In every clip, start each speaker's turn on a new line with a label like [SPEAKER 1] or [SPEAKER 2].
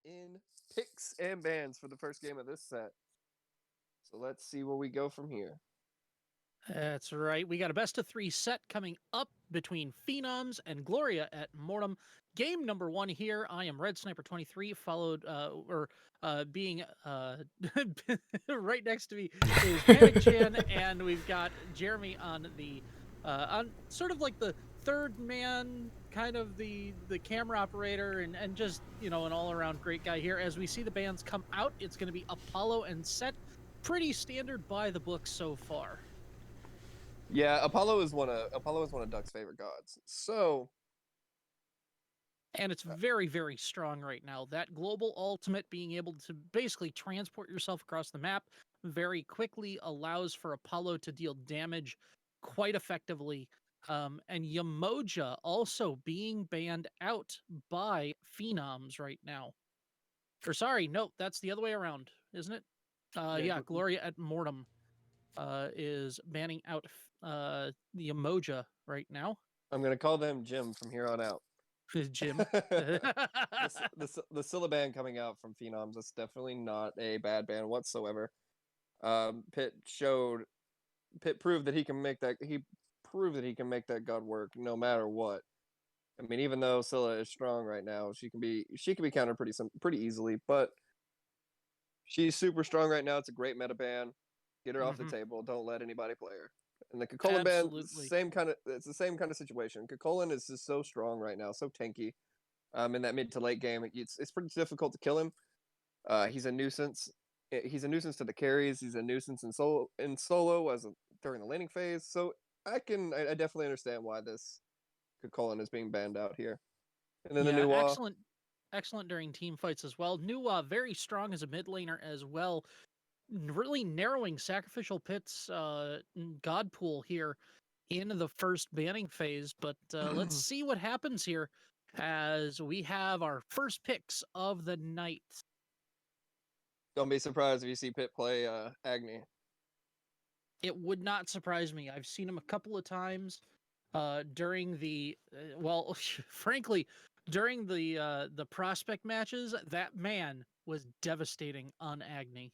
[SPEAKER 1] in picks and bans for the first game of this set. So let's see where we go from here.
[SPEAKER 2] That's right. We got a best of 3 set coming up between Phenoms and Gloria at Mortem. Game number 1 here. I am Red Sniper 23, followed being right next to me is Panic Chan, and we've got Jeremy on the on sort of like the third man, kind of the camera operator, and just an all around great guy here. As we see the bands come out, it's going to be Apollo and Set. Pretty standard by the book so far.
[SPEAKER 1] Yeah, Apollo is one of Duck's favorite gods. So,
[SPEAKER 2] and it's very, very strong right now. That global ultimate, being able to basically transport yourself across the map very quickly, allows for Apollo to deal damage quite effectively. And Yamoja also being banned out by Phenoms right now. Or sorry, no, that's the other way around, isn't it? Yeah, Gloria at Mortem is banning out the Yamoja right now.
[SPEAKER 1] I'm gonna call them Jim from here on out.
[SPEAKER 2] Jim.
[SPEAKER 1] The Scylla ban coming out from Phenoms is definitely not a bad ban whatsoever. Pitt proved that he can make that. He proved that he can make that god work no matter what. I mean, even though Scylla is strong right now, she can be countered pretty easily. But she's super strong right now. It's a great meta ban. Get her off the table. Don't let anybody play her. And the Kokolin ban, it's the same kind of situation. Kokolin is just so strong right now, so tanky. In that mid to late game, it's pretty difficult to kill him. He's a nuisance. He's a nuisance to the carries. He's a nuisance in solo during the laning phase. So I definitely understand why this Kokolin is being banned out here. And then the new
[SPEAKER 2] excellent during team fights as well. Nuwa very strong as a mid laner as well, really narrowing Sacrificial Pit's god pool here in the first banning phase. But let's see what happens here as we have our first picks of the night.
[SPEAKER 1] Don't be surprised if you see Pitt play Agni.
[SPEAKER 2] It would not surprise me. I've seen him a couple of times during the well, frankly, during the prospect matches. That man was devastating on Agni.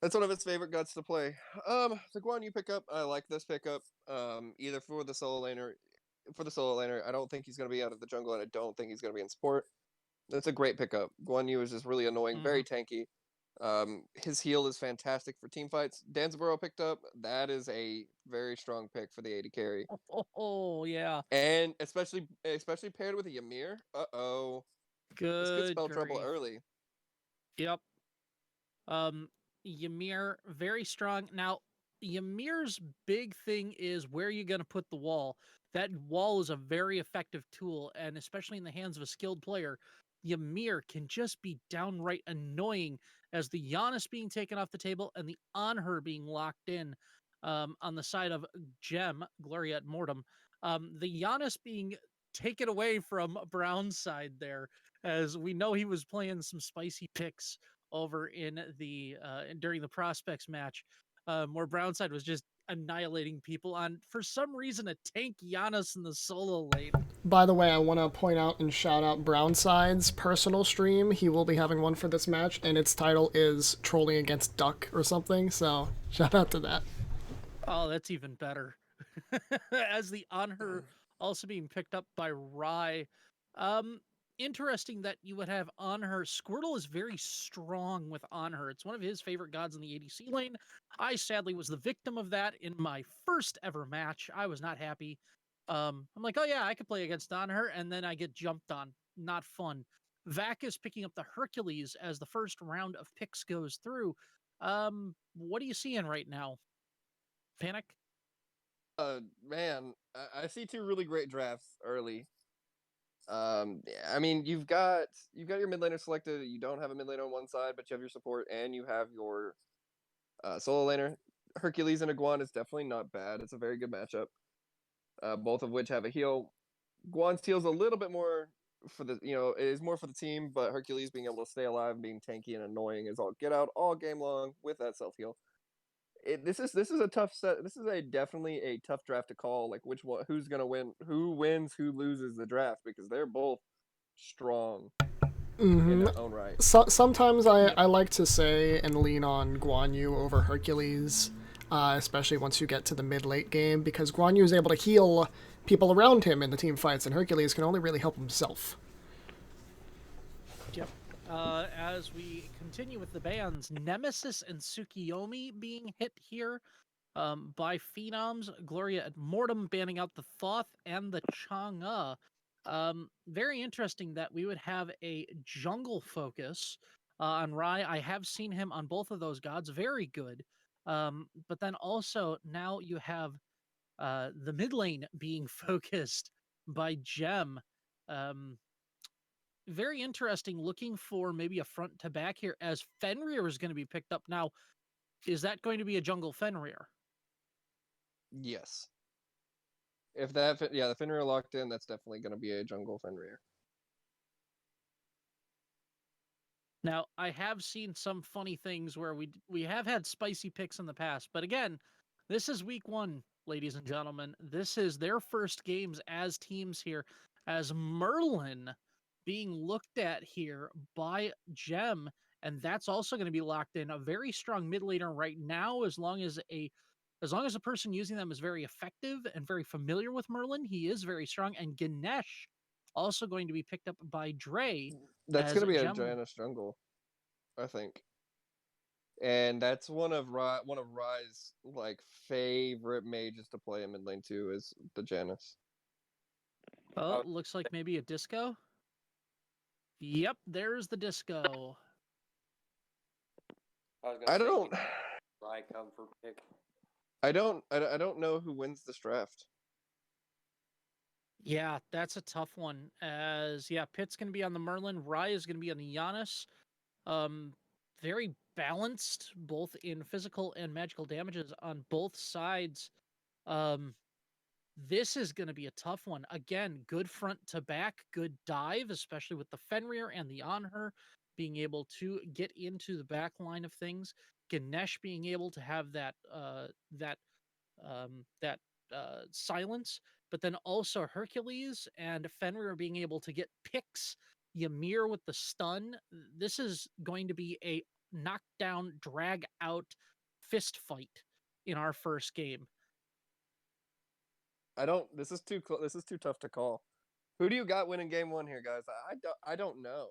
[SPEAKER 1] That's one of his favorite guts to play. The Guan you pick up, I like this pickup. Either for the solo laner. I don't think he's going to be out of the jungle, and I don't think he's going to be in support. That's a great pickup. Guan Yu is just really annoying, very tanky. His heal is fantastic for team fights. Danzaburo picked up. That is a very strong pick for the AD carry.
[SPEAKER 2] Oh yeah.
[SPEAKER 1] And especially paired with a Ymir. Uh-oh.
[SPEAKER 2] Good.
[SPEAKER 1] This could spell trouble early.
[SPEAKER 2] Yep. Ymir, very strong. Now, Ymir's big thing is where you're going to put the wall. That wall is a very effective tool, and especially in the hands of a skilled player, Ymir can just be downright annoying, as the Giannis being taken off the table and the Anhur being locked in on the side of Gem, Gloria at Mortem. The Giannis being taken away from Brown's side there, as we know he was playing some spicy picks over in the during the prospects match, where Brownside was just annihilating people on, for some reason, a tank Giannis in the solo lane.
[SPEAKER 3] By the way, I want to point out and shout out Brownside's personal stream. He will be having one for this match, and its title is Trolling Against Duck or something, so shout out to that.
[SPEAKER 2] Oh, that's even better. As the Anhur also being picked up by Rye. Interesting that you would have Anhur. Squirtle is very strong with Anhur. It's one of his favorite gods in the ADC lane. I sadly was the victim of that in my first ever match. I was not happy. I'm like, oh yeah, I could play against Anhur, and then I get jumped on. Not fun. Vac is picking up the Hercules as the first round of picks goes through. What are you seeing right now? Panic?
[SPEAKER 1] Man, I see two really great drafts early. I mean, you've got your mid laner selected. You don't have a mid laner on one side, but you have your support and you have your solo laner. Hercules and Iguan is definitely not bad. It's a very good matchup. Both of which have a heal. Guan's heal's a little bit more for the it is more for the team, but Hercules being able to stay alive and being tanky and annoying is all get out all game long with that self heal. This is a tough set. This is definitely a tough draft to call. Like who's gonna win, who wins, who loses the draft, because they're both strong. in their own right.
[SPEAKER 3] Sometimes I like to say and lean on Guan Yu over Hercules, especially once you get to the mid-late game, because Guan Yu is able to heal people around him in the team fights, and Hercules can only really help himself.
[SPEAKER 2] Yep. As we continue with the bans, Nemesis and Tsukiyomi being hit here by Phenoms, Gloria and Mortem banning out the Thoth and the Chang'e. Very interesting that we would have a jungle focus on Rai. I have seen him on both of those gods, very good. But then also now you have the mid lane being focused by Gem. Um, Very interesting. Looking for maybe a front to back here as Fenrir is going to be picked up. Now, is that going to be a jungle Fenrir?
[SPEAKER 1] Yes. If that, the Fenrir locked in, that's definitely going to be a jungle Fenrir.
[SPEAKER 2] Now, I have seen some funny things where we have had spicy picks in the past, but again, this is week 1, ladies and gentlemen. This is their first games as teams here, as Merlin being looked at here by Gem, and that's also going to be locked in. A very strong mid laner right now, as long as a person using them is very effective and very familiar with Merlin, he is very strong. And Ganesh also going to be picked up by Dre.
[SPEAKER 1] That's
[SPEAKER 2] As
[SPEAKER 1] going to be a
[SPEAKER 2] Gem
[SPEAKER 1] Janus jungle, I think. And that's one of Rai's like favorite mages to play in mid lane too, is the Janus.
[SPEAKER 2] Oh, looks like maybe a disco. Yep, there's the disco.
[SPEAKER 1] I don't
[SPEAKER 4] I come for pick.
[SPEAKER 1] I don't know who wins this draft.
[SPEAKER 2] Yeah, that's a tough one. As Pitt's gonna be on the Merlin, Rye is gonna be on the Giannis. Very balanced, both in physical and magical damages on both sides. This is gonna be a tough one. Again, good front to back, good dive, especially with the Fenrir and the Anher being able to get into the back line of things. Ganesh being able to have that silence, but then also Hercules and Fenrir being able to get picks. Ymir with the stun. This is going to be a knockdown, drag out fist fight in our first game.
[SPEAKER 1] This is too tough to call. Who do you got winning game 1 here, guys? I don't know.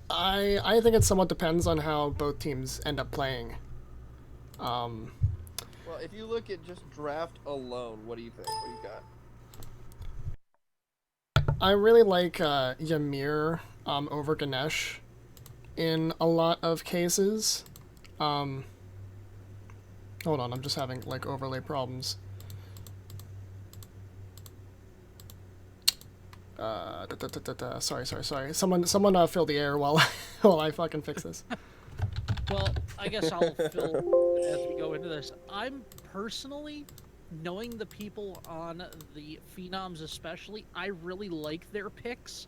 [SPEAKER 3] I think it somewhat depends on how both teams end up playing.
[SPEAKER 1] Well, if you look at just draft alone, what do you think? What do you got?
[SPEAKER 3] I really like Ymir over Ganesh in a lot of cases. Hold on, I'm just having like overlay problems. Sorry. Someone fill the air while while I fucking fix this.
[SPEAKER 2] Well, I guess I'll fill as we go into this. I'm personally, knowing the people on the Phenoms especially, I really like their picks.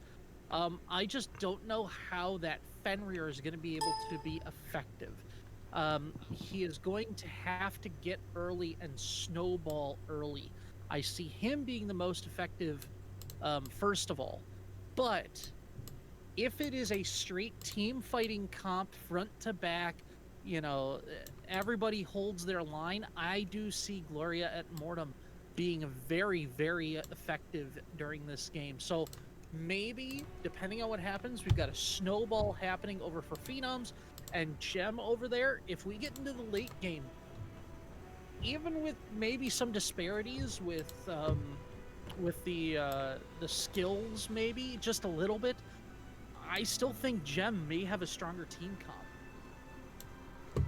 [SPEAKER 2] I just don't know how that Fenrir is going to be able to be effective. He is going to have to get early and snowball early. I see him being the most effective, first of all. But if it is a straight team fighting comp, front to back, everybody holds their line, I do see Gloria at Mortem being very, very effective during this game. So maybe, depending on what happens, we've got a snowball happening over for Phenoms and Gem over there. If we get into the late game, even with maybe some disparities with the skills, maybe just a little bit, I still think Gem may have a stronger team comp.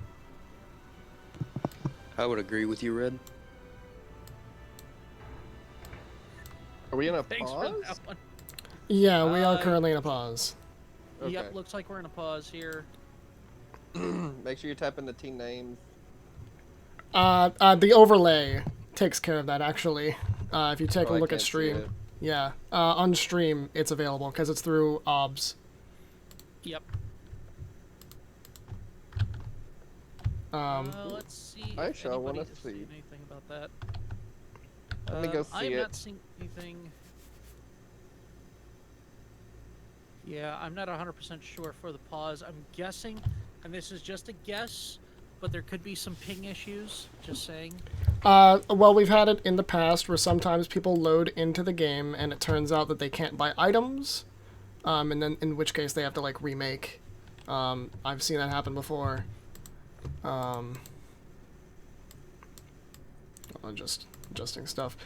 [SPEAKER 4] I would agree with you, Red.
[SPEAKER 1] Are we in a
[SPEAKER 2] Thanks
[SPEAKER 1] pause?
[SPEAKER 2] for that one.
[SPEAKER 3] Yeah, we are currently in a pause.
[SPEAKER 1] Okay.
[SPEAKER 2] Yep, looks like we're in a pause here.
[SPEAKER 1] Make sure you type in the team names.
[SPEAKER 3] The overlay takes care of that, actually. If you take a
[SPEAKER 1] I
[SPEAKER 3] look at
[SPEAKER 1] can't see
[SPEAKER 3] stream.
[SPEAKER 1] it.
[SPEAKER 3] Yeah, on stream it's available because it's through OBS.
[SPEAKER 2] Yep. Let's see.
[SPEAKER 1] I
[SPEAKER 2] if
[SPEAKER 1] shall wanna
[SPEAKER 2] anybody has
[SPEAKER 1] see.
[SPEAKER 2] seen anything about that.
[SPEAKER 1] Let me go
[SPEAKER 2] I
[SPEAKER 1] see
[SPEAKER 2] have
[SPEAKER 1] it.
[SPEAKER 2] not seen anything. Yeah, I'm not 100% sure for the pause. I'm guessing, and this is just a guess, but there could be some ping issues. Just saying.
[SPEAKER 3] Well, we've had it in the past where sometimes people load into the game and it turns out that they can't buy items, and then in which case they have to like remake. I've seen that happen before. Just adjusting stuff.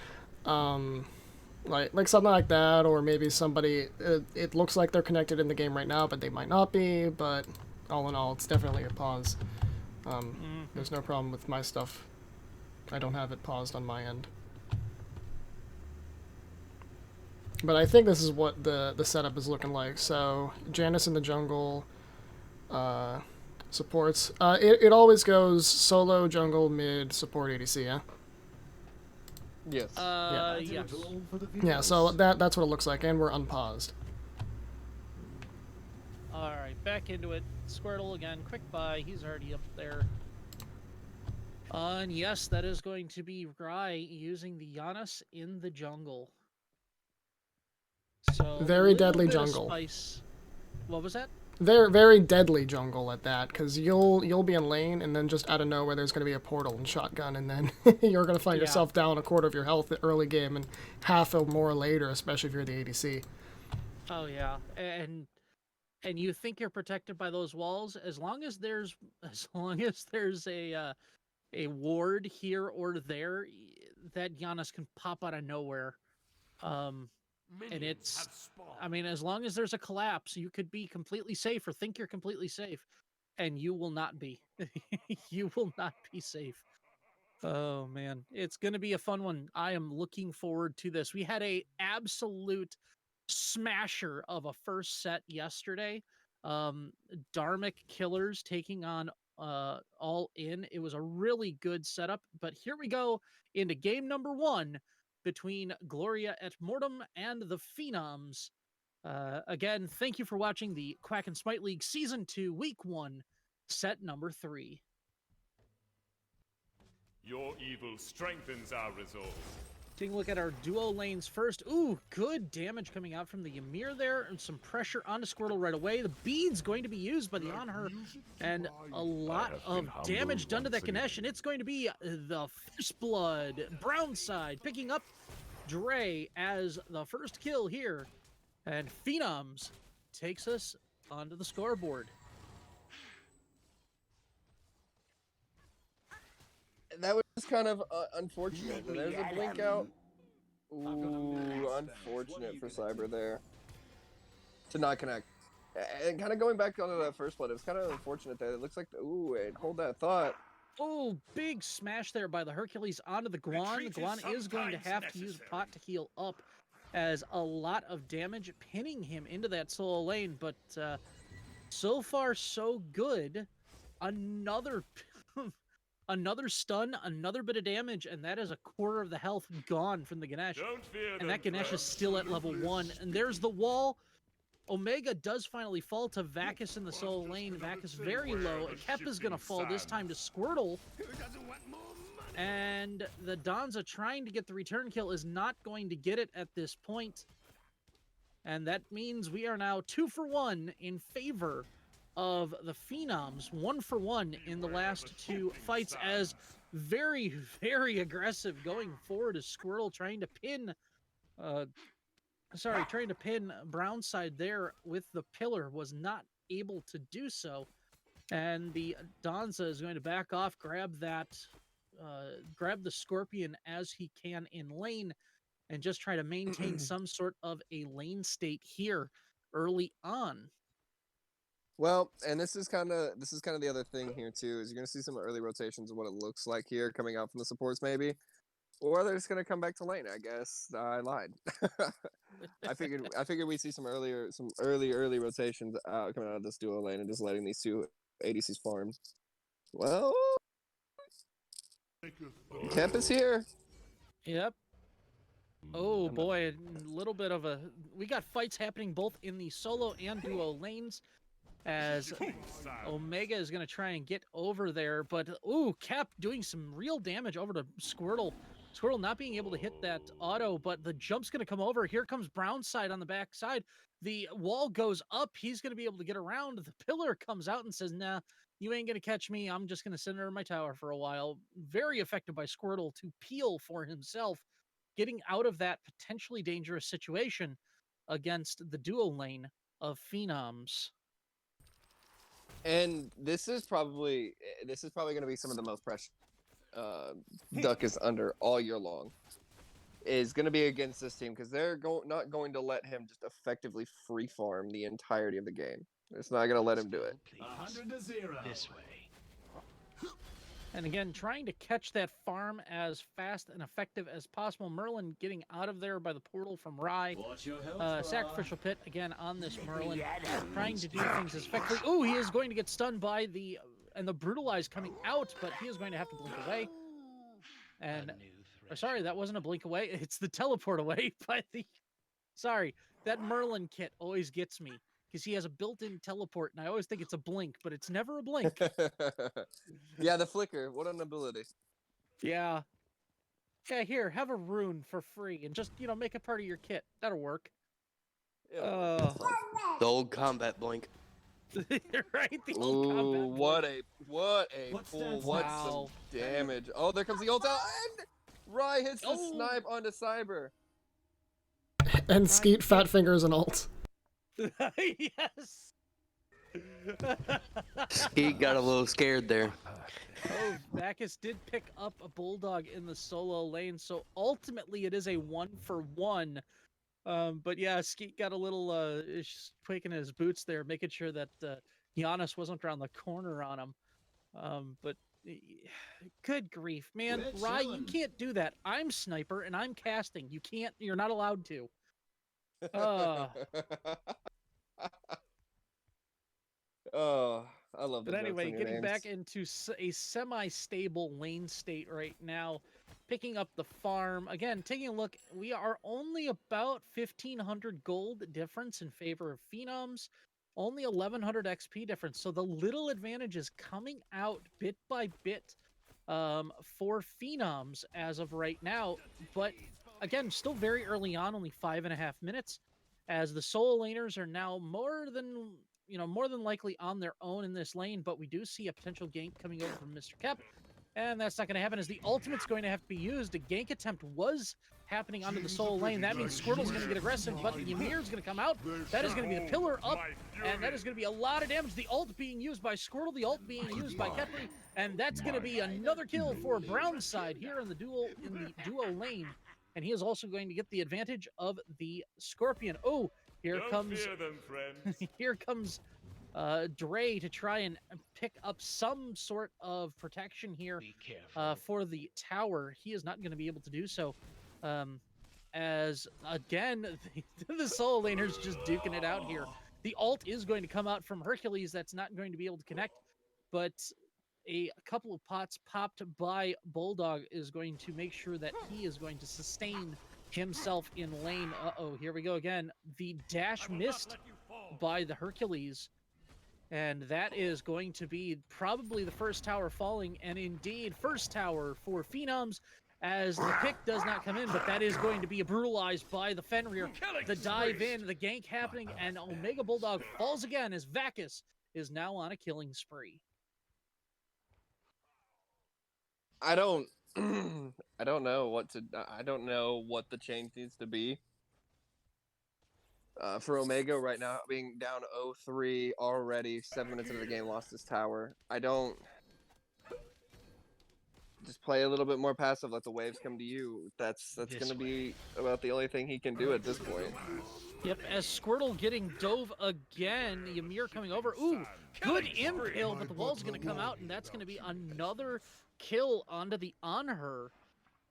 [SPEAKER 3] Like something like that, or maybe somebody. It looks like they're connected in the game right now, but they might not be. But all in all, it's definitely a pause. There's no problem with my stuff. I don't have it paused on my end. But I think this is what the setup is looking like. So Janice in the jungle supports. It always goes solo, jungle, mid, support, ADC, yeah?
[SPEAKER 1] Yes.
[SPEAKER 2] Yes.
[SPEAKER 3] Yeah, so that's what it looks like, and we're unpaused.
[SPEAKER 2] Alright, back into it. Squirtle again, quick buy. He's already up there. And yes, that is going to be Rai using the Giannis in the jungle. So
[SPEAKER 3] Very
[SPEAKER 2] a little
[SPEAKER 3] deadly
[SPEAKER 2] bit of
[SPEAKER 3] jungle.
[SPEAKER 2] Spice. What was that?
[SPEAKER 3] Very deadly jungle at that, because you'll be in lane, and then just out of nowhere there's going to be a portal and shotgun, and then you're going to find yourself down a quarter of your health early game and half or more later, especially if you're the ADC.
[SPEAKER 2] Oh yeah, and you think you're protected by those walls as long as there's a ward here or there, that Giannis can pop out of nowhere. And it's, I mean, as long as there's a collapse, you could be completely safe or think you're completely safe, and you will not be. You will not be safe. Oh man, it's going to be a fun one. I am looking forward to this. We had a absolute smasher of a first set yesterday. Dharmic Killers taking on All In. It was a really good setup, but here we go into game number 1 between Gloria at Mortem and the Phenoms. Again, thank you for watching the Quacken Smite League Season 2, Week 1, set number 3.
[SPEAKER 5] Your evil strengthens our resolve.
[SPEAKER 2] Taking a look at our duo lanes first. Ooh, good damage coming out from the Ymir there, and some pressure onto Squirtle right away. The bead's going to be used by the Anhur, and a lot of damage done to that Ganesh, and it's going to be the First Blood brown side picking up Dre as the first kill here, and Phenoms takes us onto the scoreboard.
[SPEAKER 1] That was kind of unfortunate. There's a blink out. Ooh, unfortunate for Cyber there to not connect. And kind of going back onto that first blood, it was kind of unfortunate that it looks like, ooh, wait, hold that thought.
[SPEAKER 2] Oh, big smash there by the Hercules onto the Guan. The Guan is going to have to use pot to heal up, as a lot of damage pinning him into that solo lane, but so far so good. Another another stun, another bit of damage, and that is a quarter of the health gone from the Ganesh. And that Ganesh is still at level 1. And there's the wall. Omega does finally fall to Vacus in the solo lane. Vacus very low. Kep is going to fall this time to Squirtle. And the Donza trying to get the return kill is not going to get it at this point. And that means we are now 2 for 1 in favor of the Phenoms. 1 for 1 in the last 2 fights, as very, very aggressive going forward as Squirtle trying to pin trying to pin Brownside there with the pillar, was not able to do so. And the Donza is going to back off, grab the Scorpion as he can in lane, and just try to maintain some sort of a lane state here early on.
[SPEAKER 1] Well, and this is kind of the other thing here too, is you're gonna see some early rotations of what it looks like here coming out from the supports maybe, or they're just gonna come back to lane. I guess I lied. I figured we'd see some early rotations coming out of this duo lane and just letting these two ADCs farm. Well, Kemp is here.
[SPEAKER 2] Yep. Oh boy, a little bit of we got fights happening both in the solo and duo lanes, as Omega is going to try and get over there, but ooh, Cap doing some real damage over to Squirtle. Squirtle not being able to hit that auto, but the jump's going to come over. Here comes Brownside on the back side. The wall goes up. He's going to be able to get around. The pillar comes out and says, nah, you ain't going to catch me. I'm just going to sit under my tower for a while. Very effective by Squirtle to peel for himself, getting out of that potentially dangerous situation against the duo lane of Phenoms.
[SPEAKER 1] And this is probably going to be some of the most pressure Duck is under all year long. Is going to be against this team because they're not going to let him just effectively free farm the entirety of the game. It's not going to let him do it.
[SPEAKER 6] 100-0 this way.
[SPEAKER 2] And again, trying to catch that farm as fast and effective as possible. Merlin getting out of there by the portal from Rye. Sacrificial Pit again on this Merlin. Trying to do things as effectively. Ooh, he is going to get stunned by the Brutalize coming out, but he is going to have to blink away. And sorry, that wasn't a blink away. It's the teleport away by the... Sorry, that Merlin kit always gets me because he has a built-in teleport, and I always think it's a blink, but it's never a blink.
[SPEAKER 1] Yeah, the flicker. What an ability.
[SPEAKER 2] Yeah. Yeah, here, have a rune for free and just, make it part of your kit. That'll work.
[SPEAKER 1] Yeah,
[SPEAKER 4] The old combat blink.
[SPEAKER 2] Right? The old combat
[SPEAKER 1] what a pull. What some damage. Oh, there comes the ult out, and Rye hits the snipe onto Cyber.
[SPEAKER 3] And Skeet fat fingers and ult.
[SPEAKER 2] Yes.
[SPEAKER 4] Skeet got a little scared there.
[SPEAKER 2] Oh, Bacchus did pick up a Bulldog in the solo lane, so ultimately it is a 1-for-1. But yeah, Skeet got a little quaking his boots there, making sure that Giannis wasn't around the corner on him. But good grief, man. Rye, you can't do that. I'm sniper and I'm casting. You're not allowed to.
[SPEAKER 1] Oh, I love the
[SPEAKER 2] But anyway,
[SPEAKER 1] jokes on your
[SPEAKER 2] getting
[SPEAKER 1] names.
[SPEAKER 2] back into a semi-stable lane state right now, picking up the farm. Again, taking a look, we are only about 1,500 gold difference in favor of Phenoms, only 1,100 XP difference. So the little advantage is coming out bit by bit for Phenoms as of right now. But again, still very early on, only 5.5 minutes, as the solo laners are now more than likely on their own in this lane, but we do see a potential gank coming over from Mr. Kep, and that's not going to happen as the ultimate's going to have to be used. A gank attempt was happening onto the solo lane. That means Squirtle's going to get aggressive, but Ymir's going to come out. That is going to be the pillar up, and that is going to be a lot of damage. The ult being used by Squirtle, the ult being used by Kepri, and that's going to be another kill for Brownside here in the duo lane, and he is also going to get the advantage of the Scorpion. Oh, here comes Dre to try and pick up some sort of protection here for the tower. He is not going to be able to do so, as again the solo laner's just duking it out here. The ult is going to come out from Hercules. That's not going to be able to connect, but a couple of pots popped by Bulldog is going to make sure that he is going to sustain himself in lane. Uh-oh, here we go again. The dash missed by the Hercules, and that is going to be probably the first tower falling, and indeed first tower for Phenoms, as the pick does not come in, but that is going to be brutalized by the Fenrir. The dive in, the gank happening, and Omega Bulldog falls again as Bacchus is now on a killing spree.
[SPEAKER 1] I don't know what the change needs to be for Omega right now, being down 0-3 already, 7 minutes into the game, lost his tower. I don't just play a little bit more passive, let the waves come to you. That's going to be about the only thing he can do at this point.
[SPEAKER 2] Yep, as Squirtle getting dove again, Ymir coming over. Ooh, good impale, but the wall's going to come out, and that's going to be another kill onto the Anher.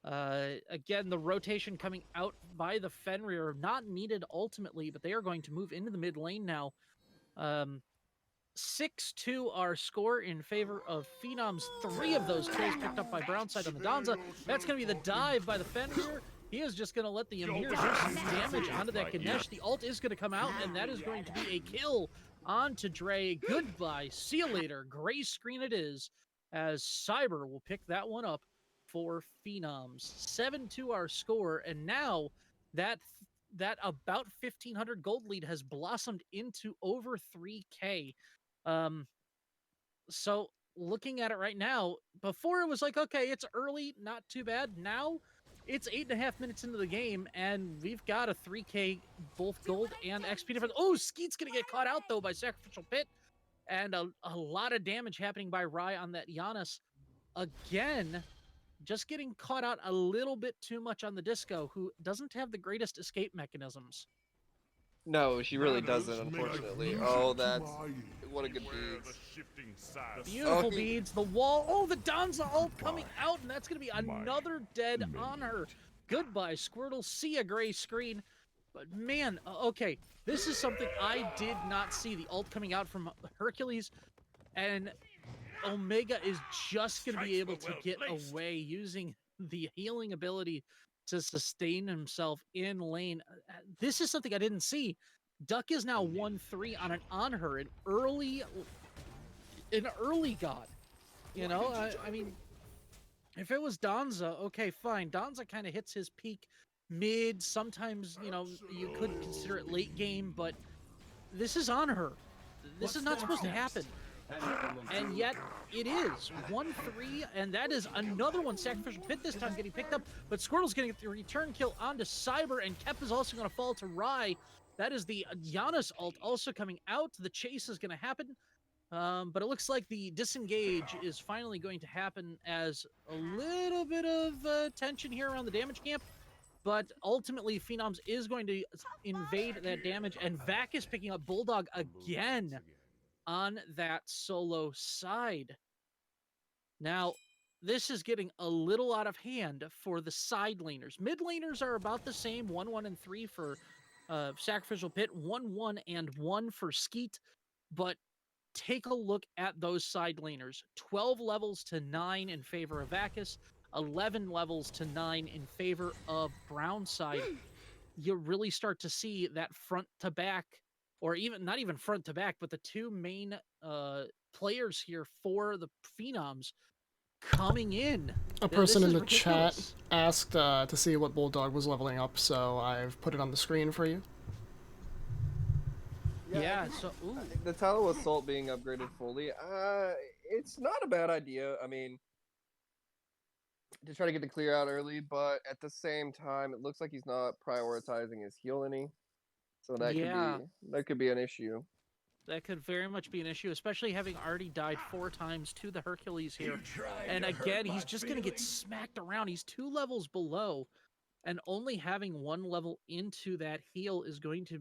[SPEAKER 2] Again, the rotation coming out by the Fenrir, not needed ultimately, but they are going to move into the mid lane now. 6-2 our score in favor of Phenoms. 3 of those kills picked up by Brownside on the Donza. That's going to be the dive by the Fenrir. He is just going to let the Ymir do some damage onto that Ganesh. The ult is going to come out, and that is going to be a kill onto Dre. Goodbye. See you later. Gray screen it is, as Cyber will pick that one up for Phenoms. 7-2 our score, and now that about 1,500 gold lead has blossomed into over 3K. So looking at it right now, before it was like, okay, it's early, not too bad. Now it's 8.5 minutes into the game, and we've got a 3K both gold and XP difference. Oh, Skeet's gonna get caught out though by Sacrificial Pit, and a lot of damage happening by Rye on that Giannis. Again, just getting caught out a little bit too much on the Disco, who doesn't have the greatest escape mechanisms.
[SPEAKER 1] No, she really
[SPEAKER 5] Shadows
[SPEAKER 1] doesn't,
[SPEAKER 5] may have
[SPEAKER 1] unfortunately.
[SPEAKER 5] used
[SPEAKER 1] Oh,
[SPEAKER 5] it to
[SPEAKER 1] that's
[SPEAKER 5] my
[SPEAKER 1] what a good
[SPEAKER 5] Beware
[SPEAKER 1] beads.
[SPEAKER 5] the shifting sands.
[SPEAKER 2] Beautiful
[SPEAKER 1] Okay.
[SPEAKER 2] beads, the wall. Oh, the Donza ult coming out, and that's going to be another dead on her. Goodbye, Squirtle. See a gray screen. But man, okay, this is something I did not see. The ult coming out from Hercules, and Omega is just going to be able to get away using the healing ability to sustain himself in lane. This is something I didn't see. Duck is now 1-3 on her, an early god. You know, I mean, if it was Donza, okay, fine. Donza kind of hits his peak mid. Sometimes, you know, you could consider it late game, but this is on her. This is not supposed to happen. And yet, it is. 1-3, and that is another one. Sacrificial Pit this time getting picked up, but Squirtle's getting the return kill onto Cyber, and Kep is also going to fall to Rye. That is the Giannis ult also coming out. The chase is going to happen. But it looks like the disengage is finally going to happen as a little bit of tension here around the damage camp. But ultimately, Phenoms is going to invade that damage, and Vac is picking up Bulldog again on that solo side. Now, this is getting a little out of hand for the side laners. Mid laners are about the same, 1-1 and 3 for Sacrificial Pit, 1-1 and 1 for Skeet, but take a look at those side laners. 12 levels to 9 in favor of Vacus, 11 levels to 9 in favor of Brownside. You really start to see that front to back, or even not even front to back, but the two main players here for the Phenoms coming in.
[SPEAKER 3] A person in the chat asked to see what Bulldog was leveling up, so I've put it on the screen for you.
[SPEAKER 2] Yeah, so ooh.
[SPEAKER 1] The Tallow Assault being upgraded fully, it's not a bad idea. I mean, to try to get the clear out early, but at the same time, it looks like he's not prioritizing his heal any, so that could be an issue.
[SPEAKER 2] That could very much be an issue, especially having already died 4 times to the Hercules here. And again, he's just going to get smacked around. He's 2 levels below, and only having 1 level into that heal is going to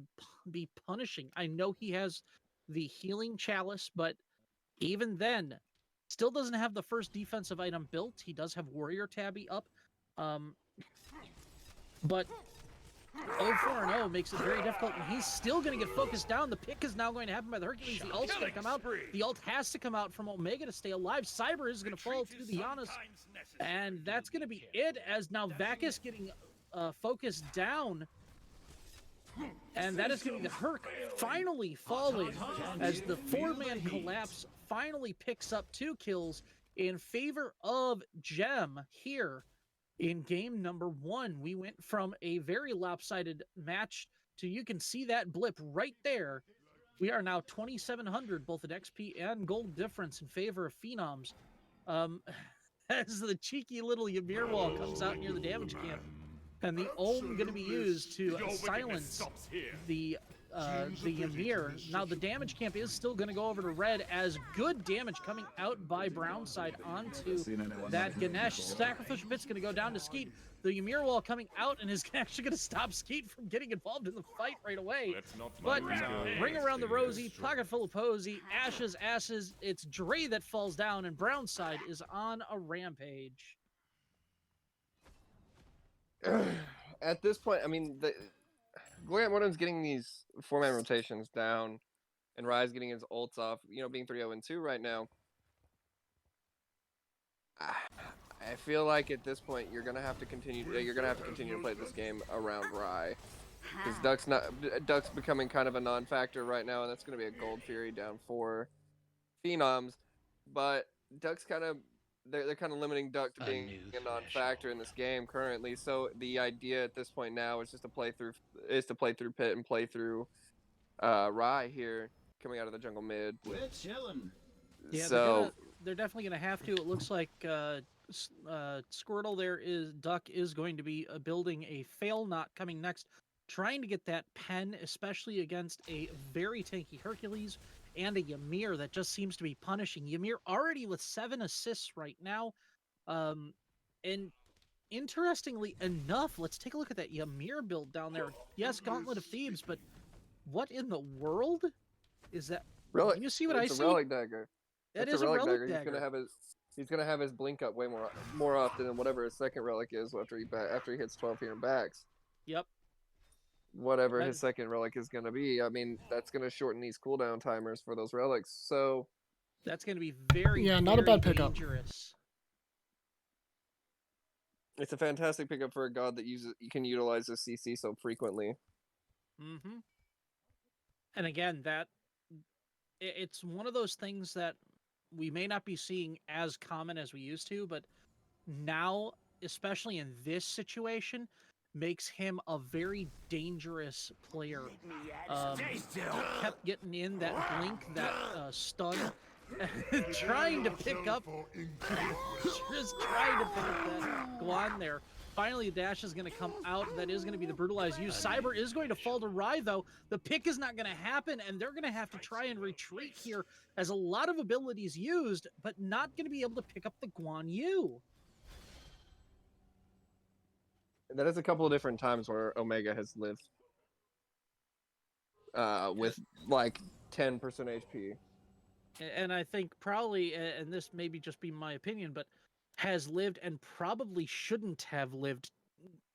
[SPEAKER 2] be punishing. I know he has the healing chalice, but even then, still doesn't have the first defensive item built. He does have Warrior Tabby up, but 0-4-0 makes it very difficult, and he's still going to get focused down. The pick is now going to happen by the Hercules. The ult's going to come out. The ult has to come out from Omega to stay alive. Cyber is going to fall to the Giannis, and that's going to be it, as now Vacus getting focused down. And that is going to be the Herc finally falling, as the 4-man collapse finally picks up 2 kills in favor of Gem here. In game number 1, we went from a very lopsided match to, you can see that blip right there. We are now 2,700, both at XP and gold difference in favor of Phenoms. As the cheeky little Ymir wall comes out near the damage camp, and the Ohm going to be used to silence the Ymir. Now the damage camp is still going to go over to red, as good damage coming out by Brownside onto that Ganesh. Sacrificial Pit's going to go down to Skeet. The Ymir wall coming out and is actually going to stop Skeet from getting involved in the fight right away. But ring around the rosy, pocket full of posy, ashes, asses. It's Dre that falls down, and Brownside is on a rampage.
[SPEAKER 1] At this point, I mean, Gloria Mortem's getting these 4-man rotations down, and Rye's getting his ults off. You know, being 3-0-2 right now. I feel like at this point you're gonna have to continue. You're gonna have to continue to play this game around Rye, because Duck's becoming kind of a non-factor right now, and that's gonna be a Gold Fury down for Phenoms. But Duck's kind of they're kind of limiting Duck to being a non-factor in this game currently. So the idea at this point now is just to play through Pit and play through Rye here coming out of the jungle mid.
[SPEAKER 6] We're chilling.
[SPEAKER 2] Yeah,
[SPEAKER 1] So
[SPEAKER 2] they're definitely gonna have to. It looks like Squirtle Duck is going to be building a fail knot coming next, trying to get that pen, especially against a very tanky Hercules and a Ymir that just seems to be punishing. Ymir already with 7 assists right now, and interestingly enough, let's take a look at that Ymir build down there. Yes, Gauntlet of Thebes, but what in the world is that?
[SPEAKER 1] relic,
[SPEAKER 2] Can you see what I
[SPEAKER 1] it's
[SPEAKER 2] see?
[SPEAKER 1] a relic dagger.
[SPEAKER 2] That
[SPEAKER 1] It's
[SPEAKER 2] is a relic dagger.
[SPEAKER 1] He's gonna have his blink up way more often than whatever his second relic is after he hits 12 here and backs.
[SPEAKER 2] Yep.
[SPEAKER 1] Whatever his second relic is gonna be. I mean, that's gonna shorten these cooldown timers for those relics. So
[SPEAKER 2] that's gonna be very
[SPEAKER 3] not a bad pickup.
[SPEAKER 2] Dangerous.
[SPEAKER 1] It's a fantastic pickup for a god that can utilize the CC so frequently.
[SPEAKER 2] Mm-hmm. And again, it's one of those things that we may not be seeing as common as we used to, but now, especially in this situation, makes him a very dangerous player. Kept getting in that blink, that stun, trying to pick up that Guan there. Finally, Dash is going to come out. That is going to be the brutalized use. Cyber is going to fall to Rye, though. The pick is not going to happen, and they're going to have to try and retreat here as a lot of abilities used, but not going to be able to pick up the Guan Yu.
[SPEAKER 1] That is a couple of different times where Omega has lived with like 10% HP.
[SPEAKER 2] And I think probably, and this maybe just be my opinion, but has lived and probably shouldn't have lived.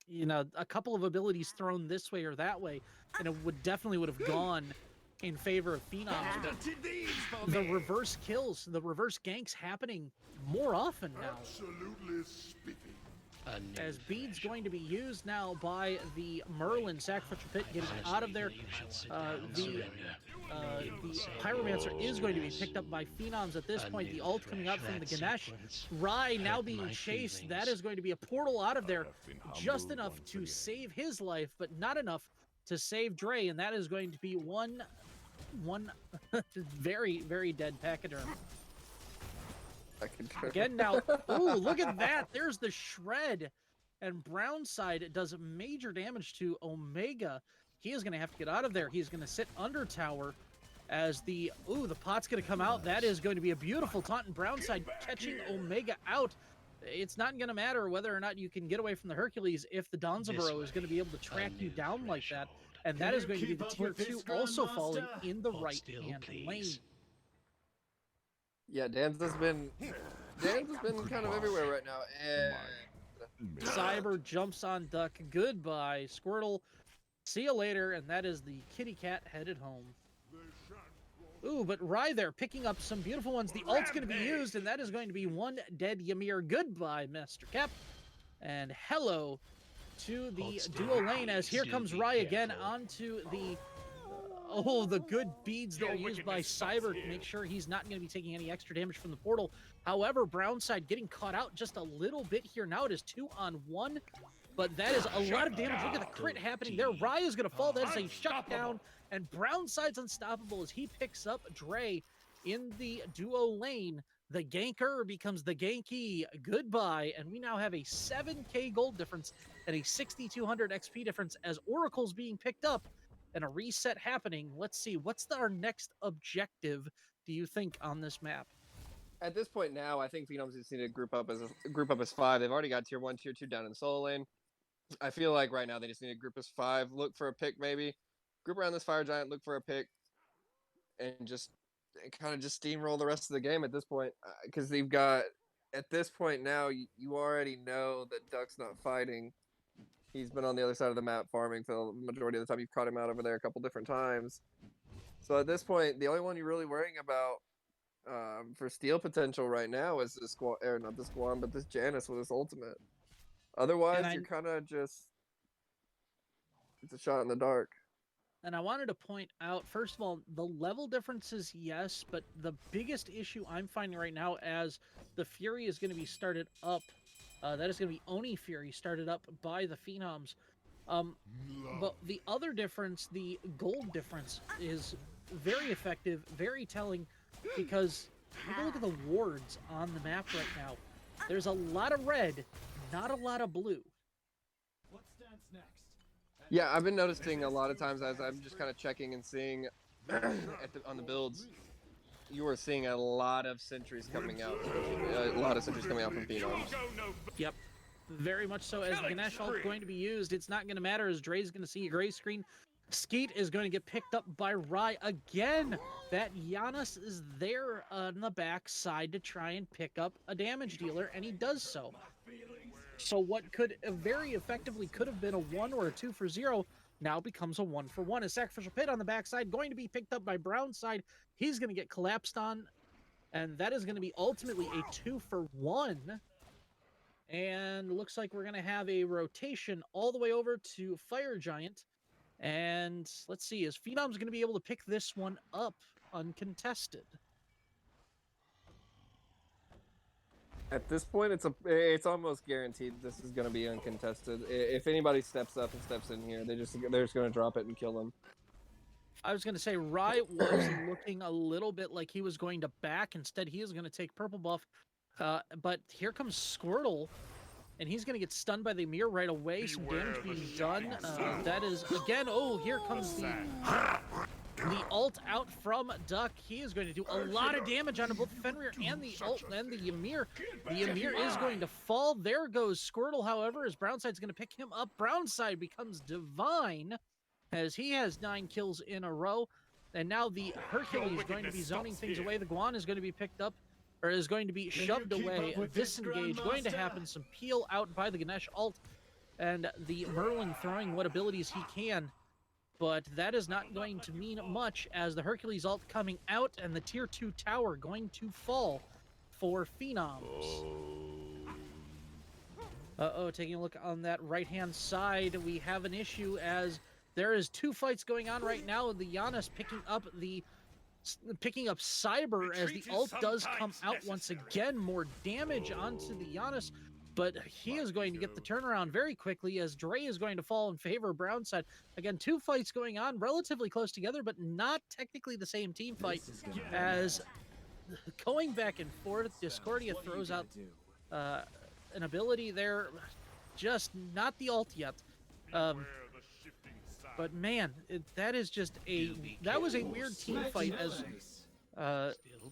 [SPEAKER 2] You know, a couple of abilities thrown this way or that way, and it definitely would have gone in favor of Phenoms. But the reverse kills, the reverse ganks happening more often now.
[SPEAKER 6] Absolutely spiffy.
[SPEAKER 2] As beads going to be used now by the Merlin. Sacrificial Pit getting out of there. The Pyromancer is going to be picked up by Phenoms at this point. The ult coming out from the Ganesh. Rye now being chased. That is going to be a portal out of there. Just enough to save his life, but not enough to save Dre. And that is going to be one very, very dead Pachyderm. Again now, ooh, look at that. There's the shred. And Brownside does major damage to Omega. He is going to have to get out of there. He's going to sit under tower as the pot's going to come out. That is going to be a beautiful taunt, and Brownside catching Omega out. It's not going to matter whether or not you can get away from the Hercules if the Donzaburo is going to be able to track you down like that. And that is going to be the tier 2 also falling in the right-hand lane.
[SPEAKER 1] Yeah, Dan's has been kind of everywhere right now. And
[SPEAKER 2] Cyber jumps on Duck. Goodbye, Squirtle. See you later. And that is the kitty cat headed home. Ooh, but Rye there picking up some beautiful ones. The ult's going to be used, and that is going to be one dead Ymir. Goodbye, Mr. Cap. And hello to the duo lane as here comes Rye again onto the... the good beads there used by Cyber to make sure he's not going to be taking any extra damage from the portal. However, Brownside getting caught out just a little bit here. Now it is 2-on-1, but that is a lot of damage. Look at the crit happening there. Rye is going to fall. That is a shutdown, and Brownside's unstoppable as he picks up Dre in the duo lane. The ganker becomes the ganky. Goodbye, and we now have a 7k gold difference and a 6,200 XP difference as Oracle's being picked up. And a reset happening. Let's see, what's our next objective, do you think, on this map?
[SPEAKER 1] at this point now, I think Phenoms just need to group up as 5. They've already got tier 1, tier 2 down in solo lane. I feel like right now they just need to group as 5. Look for a pick maybe. Group around this fire giant. Look for a pick, and just kind of just steamroll the rest of the game at this point. Because they've got at this point now, you already know that Duck's not fighting. He's been on the other side of the map farming for the majority of the time. You've caught him out over there a couple different times. So at this point, the only one you're really worrying about for steal potential right now is this Squan, or not this Squan, but this Janus with his ultimate. Otherwise, you're kind of just, it's a shot in the dark.
[SPEAKER 2] And I wanted to point out, first of all, the level differences, yes, but the biggest issue I'm finding right now as the Fury is going to be started up, that is going to be Oni Fury started up by the Phenoms. But the other difference, the gold difference, is very effective, very telling, because take a look at the wards on the map right now. There's a lot of red, not a lot of blue.
[SPEAKER 6] What stands next?
[SPEAKER 1] Yeah, I've been noticing a lot of times as I'm just kind of checking and seeing on the builds, you are seeing a lot of sentries coming out, a lot of sentries coming out from Phenoms.
[SPEAKER 2] Yep, very much so. As the Ganesh ult going to be used, it's not going to matter as Dre's going to see a gray screen. Skeet is going to get picked up by Rai again. That Giannis is there on the back side to try and pick up a damage dealer, and he does so. So what could very effectively could have been a 1 or a 2 for 0 now becomes a 1 for 1. A sacrificial pit on the backside going to be picked up by Brownside. He's going to get collapsed on, and that is going to be ultimately a 2 for 1. And looks like we're going to have a rotation all the way over to Fire Giant. And let's see, is Phenom's going to be able to pick this one up uncontested?
[SPEAKER 1] At this point, it's almost guaranteed this is going to be uncontested. If anybody steps up and steps in here, they're just going to drop it and kill them.
[SPEAKER 2] I was going to say, Rai was looking a little bit like he was going to back. Instead, he is going to take purple buff. But here comes Squirtle, and he's going to get stunned by the Ymir right away. Some damage being done. That is, again, oh, here comes the ult out from Duck. He is going to do a lot of damage on both Fenrir and the ult and the Ymir. The Ymir is going to fall. There goes Squirtle, however, as Brownside's going to pick him up. Brownside becomes divine as he has 9 kills in a row. And now the Hercules is going to be zoning things away. The Guan is going to be picked up, or is going to be shoved away. Disengage going to happen. Some peel out by the Ganesh ult. And the Merlin throwing what abilities he can. But that is not going to mean much as the Hercules ult coming out and the tier 2 tower going to fall for Phenoms. Taking a look on that right-hand side, we have an issue as there is 2 fights going on right now. The Giannis picking up Cyber as the ult does come out once again. More damage onto the Giannis. But he is going to get the turnaround very quickly as Dre is going to fall in favor of Brownside. Again, 2 fights going on relatively close together, but not technically the same team fight. As going back and forth, Discordia throws out an ability there. Just not the ult yet. But man, that is just that was a weird team fight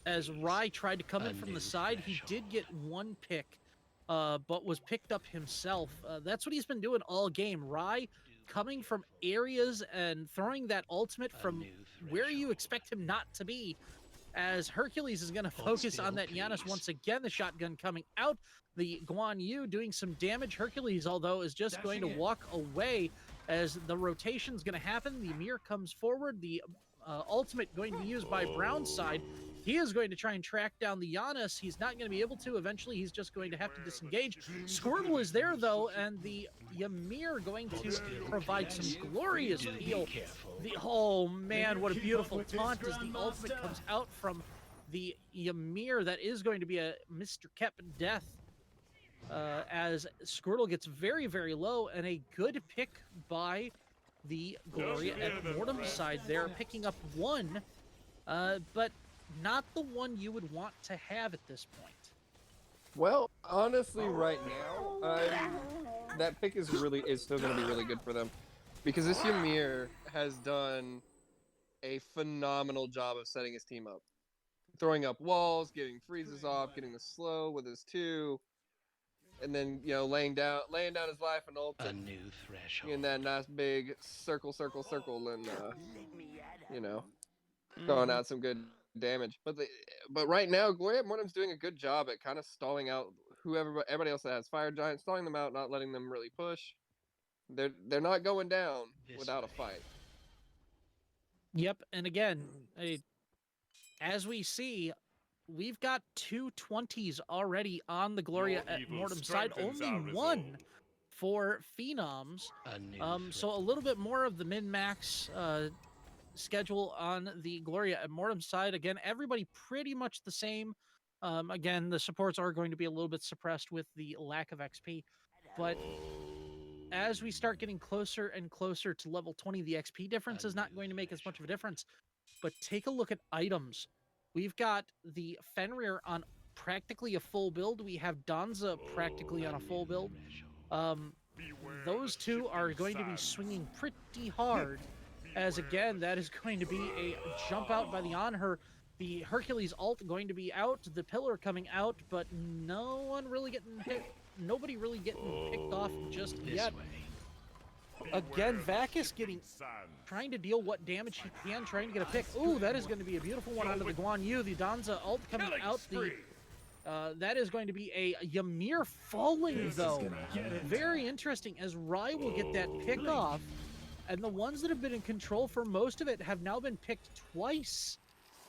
[SPEAKER 2] as Rai tried to come in from the side. He did get 1 pick. But was picked up himself. That's what he's been doing all game. Rai coming from areas and throwing that ultimate from where you expect him not to be. As Hercules is going to focus on that Giannis once again. The shotgun coming out. The Guan Yu doing some damage. Hercules, although, is just going to walk away as the rotation's going to happen. The Ymir comes forward. The ultimate going to be used by Brownside. He is going to try and track down the Giannis. He's not going to be able to. Eventually, he's just going to have to disengage. Squirtle is there, though, and the Ymir going to provide some glorious peel. Oh, man, what a beautiful taunt as the ultimate comes out from the Ymir. That is going to be a Mr. Kep death as Squirtle gets very, very low, and a good pick by the Gloria at Mortem's side there, picking up 1, but not the one you would want to have at this point.
[SPEAKER 1] Well, honestly, right now, that pick is still going to be really good for them, because this Ymir has done a phenomenal job of setting his team up, throwing up walls, getting freezes off, getting the slow with his 2, and then laying down his life and ult.
[SPEAKER 7] A new threshold.
[SPEAKER 1] In that nice big circle, and throwing out some good damage. But right now, Gloria Mortem's doing a good job at kind of stalling out everybody else that has Fire Giant, stalling them out, not letting them really push. They're not going down without a fight.
[SPEAKER 2] Yep, and again, as we see, we've got 2 20s already on the Gloria at Mortem's side. Only 1 for Phenoms. So a little bit more of the min-max schedule on the Gloria and Mortem side. Again, everybody pretty much the same. Again, the supports are going to be a little bit suppressed with the lack of XP, but as we start getting closer and closer to level 20, the XP difference is not going to make as much of a difference. But take a look at items. We've got the Fenrir on practically a full build. We have Danza practically on a full build. Those two are going to be swinging pretty hard, as again, that is going to be a jump out by the on-her. The Hercules ult going to be out, the pillar coming out, but nobody really getting picked off just yet. Again, Vacus trying to deal what damage he can, trying to get a pick. Ooh, that is going to be a beautiful one onto the Guan Yu. The Danza ult coming out. That is going to be a Ymir falling, though. Very interesting, as Rai will get that pick off. And the ones that have been in control for most of it have now been picked twice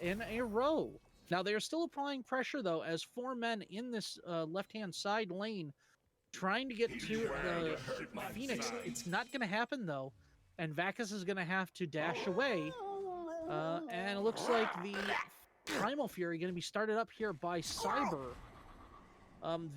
[SPEAKER 2] in a row. Now, they are still applying pressure, though, as 4 men in this left-hand side lane trying to get to the Phoenix. It's not going to happen, though. And Vacus is going to have to dash away. And it looks like the Primal Fury going to be started up here by Cyber.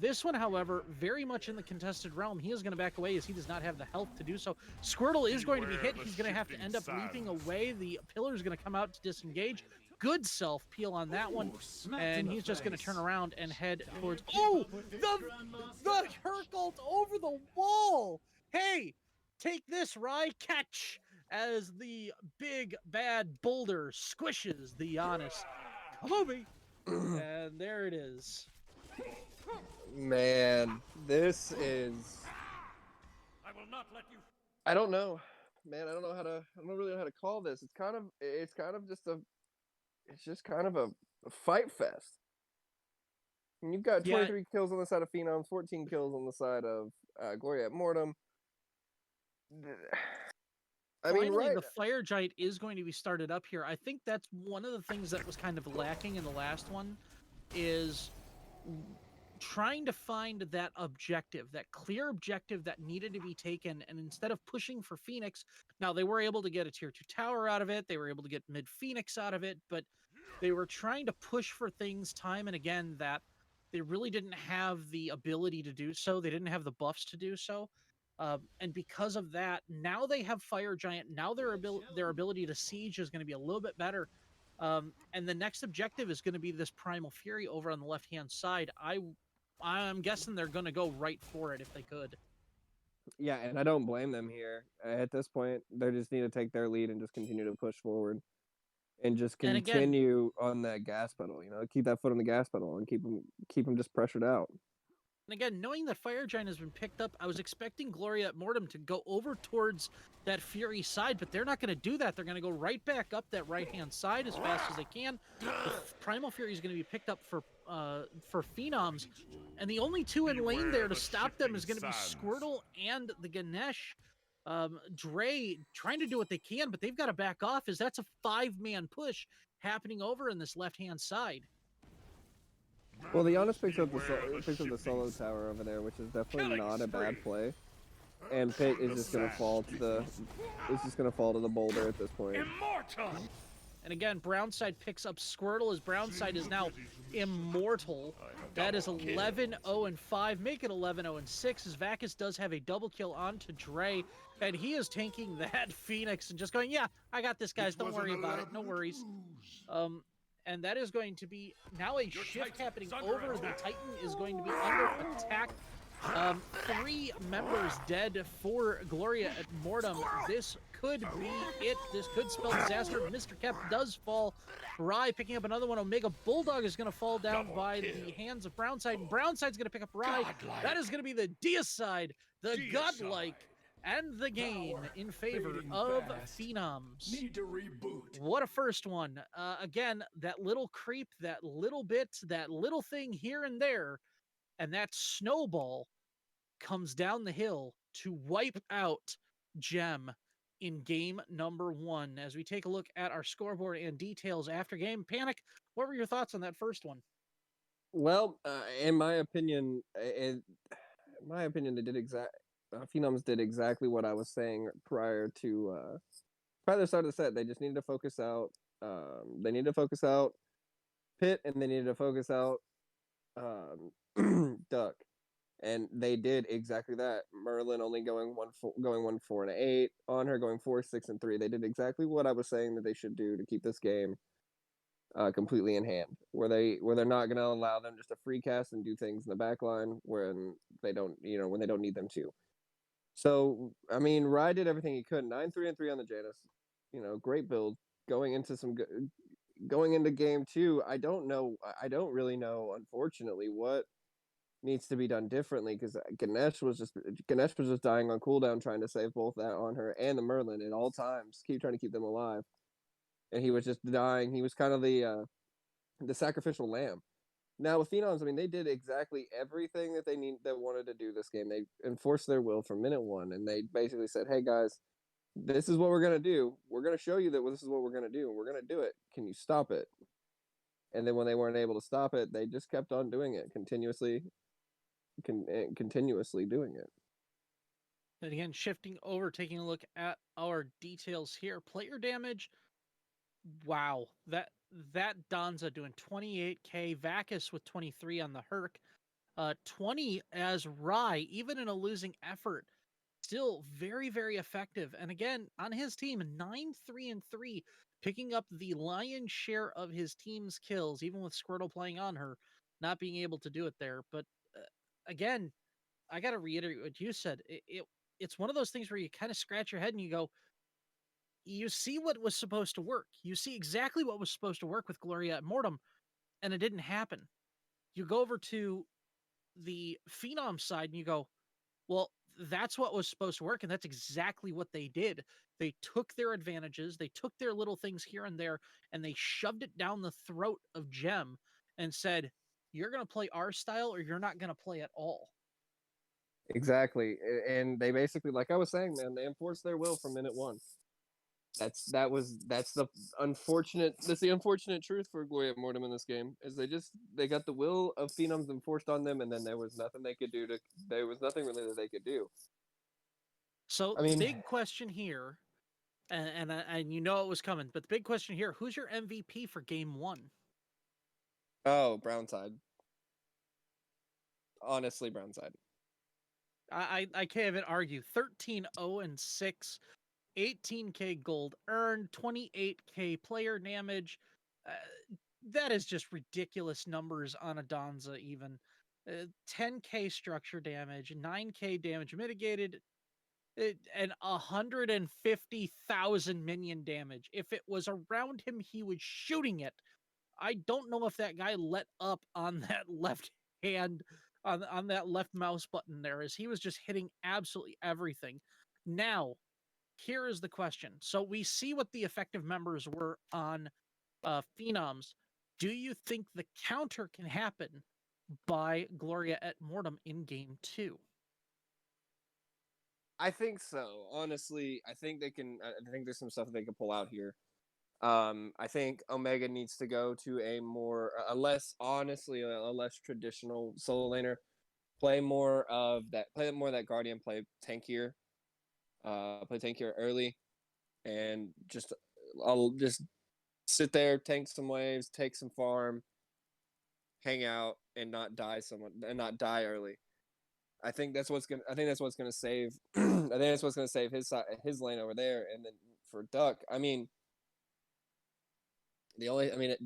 [SPEAKER 2] This one, however, very much in the contested realm. He is going to back away as he does not have the health to do so. Squirtle is going to be hit. He's going to have to end up leaping away. The pillar is going to come out to disengage. Good self-peel on that one. And he's just going to turn around and head towards... Oh! The Herc ult over the wall! Hey! Take this, Rai! Catch! As the big, bad boulder squishes the Giannis. Kobe! And there it is.
[SPEAKER 1] Man, this is...
[SPEAKER 6] I will not let you.
[SPEAKER 1] I don't know. Man, I don't really know how to call this. It's kind of a fight fest. And you've got 23 kills on the side of Phenoms, 14 kills on the side of Gloria at Mortem.
[SPEAKER 2] Finally, the Fire Giant is going to be started up here. I think that's one of the things that was kind of lacking in the last one, is trying to find that objective, that clear objective that needed to be taken. And instead of pushing for Phoenix, now they were able to get a tier 2 tower out of it. They were able to get mid Phoenix out of it, but they were trying to push for things time and again that they really didn't have the ability to do so. They didn't have the buffs to do so. And because of that, now they have Fire Giant. Now their ability to siege is going to be a little bit better. And the next objective is going to be this Primal Fury over on the left-hand side. I'm guessing they're going to go right for it if they could.
[SPEAKER 1] Yeah, and I don't blame them here. At this point, they just need to take their lead and just continue to push forward. And just continue on that gas pedal, keep that foot on the gas pedal and keep them just pressured out.
[SPEAKER 2] And again, knowing that Fire Giant has been picked up, I was expecting Gloria at Mortem to go over towards that Fury side, but they're not going to do that. They're going to go right back up that right-hand side as fast as they can. The Primal Fury is going to be picked up for Phenoms, and the only two in lane there to stop them is going to be Squirtle and the Ganesh. Dre trying to do what they can, but they've got to back off, as that's a 5-man push happening over in this left-hand side.
[SPEAKER 1] Well, the Giannis picks up the solo tower over there, which is definitely not a bad play. And Pit is just gonna fall to the boulder at this point.
[SPEAKER 6] Immortal.
[SPEAKER 2] And again, Brownside picks up Squirtle, as Brownside is now immortal. That is 11-0-5. Make it 11-0-6, as Vacus does have a double kill onto Dre, and he is tanking that Phoenix and just going, yeah, I got this, guys. Don't worry about it. No worries. And that is going to be now a shift happening over. The Titan is going to be under attack. 3 members dead for Gloria at Mortem. This could be it. This could spell disaster. Mr. Kep does fall. Rai picking up another one. Omega Bulldog is going to fall down by the hands of Brownside. And Brownside's going to pick up Rai. That is going to be the Deicide, the godlike, and the game in favor of Phenoms.
[SPEAKER 6] Need to reboot.
[SPEAKER 2] What a first one. Again, that little creep, that little bit, that little thing here and there, and that snowball comes down the hill to wipe out Gem in game number 1. As we take a look at our scoreboard and details after game, Panic, what were your thoughts on that first one?
[SPEAKER 1] Well, in my opinion, they did Phenoms did exactly what I was saying prior to the start of the set. They just needed to focus out. They needed to focus out Pit, and they needed to focus out Duck, and they did exactly that. Merlin only going 1-4 and 8 on her, going 4-6 and 3. They did exactly what I was saying that they should do to keep this game completely in hand, where they're not going to allow them just to free cast and do things in the back line when they don't need them to. So I mean, Rye did everything he could. 9-3-3 on the Janus, great build. Going into game 2, I don't really know, unfortunately, what needs to be done differently, because Ganesh was just dying on cooldown trying to save both that on her and the Merlin at all times, trying to keep them alive, and he was just dying. He was kind of the sacrificial lamb. Now with Phenoms, I mean, they did exactly everything that they wanted to do this game. They enforced their will from minute one, and they basically said, "Hey guys, this is what we're gonna do. We're gonna show you that this is what we're gonna do, and we're gonna do it. Can you stop it?" And then when they weren't able to stop it, they just kept on doing it continuously, continuously doing it.
[SPEAKER 2] And again, shifting over, taking a look at our details here. Player damage. Wow, that Donza doing 28k. Vacus with 23 on the Herc. 20 as Rye, even in a losing effort, still very, very effective. And again, on his team, 9-3-3, picking up the lion's share of his team's kills, even with Squirtle playing on her, not being able to do it there. But again, I got to reiterate what you said. It's one of those things where you kind of scratch your head and you go, you see what was supposed to work. You see exactly what was supposed to work with Gloria at Mortem, and it didn't happen. You go over to the Phenom side and you go, well, that's what was supposed to work, and that's exactly what they did. They took their advantages, they took their little things here and there, and they shoved it down the throat of Gem and said, you're going to play our style or you're not going to play at all.
[SPEAKER 1] Exactly. And they basically, like I was saying, man, they enforced their will from minute one. That's the unfortunate truth for Gloria Mortem in this game, is they got the will of Phenoms enforced on them, and then there was nothing really that they could do.
[SPEAKER 2] So
[SPEAKER 1] I mean,
[SPEAKER 2] the big question here, and you know it was coming, but the big question here, who's your MVP for game 1?
[SPEAKER 1] oh, Brownside. Honestly, Brownside.
[SPEAKER 2] I can't even argue. 13-0-6, 18k gold earned, 28k player damage. That is just ridiculous numbers on a Donza even. 10k structure damage, 9k damage mitigated, and 150,000 minion damage. If it was around him, he was shooting it. I don't know if that guy let up on that left hand, on that left mouse button there, as he was just hitting absolutely everything. Now, here is the question. So we see what the effective members were on Phenoms. Do you think the counter can happen by Gloria at Mortem in game 2?
[SPEAKER 1] I think so. Honestly, I think they can. I think there's some stuff that they can pull out here. I think Omega needs to go to a less traditional solo laner. Play more of that Guardian. Play tankier early, and I'll just sit there, tank some waves, take some farm, hang out, and not die early. I think that's what's gonna save. I think that's what's gonna save his lane over there. And then for Duck, I mean,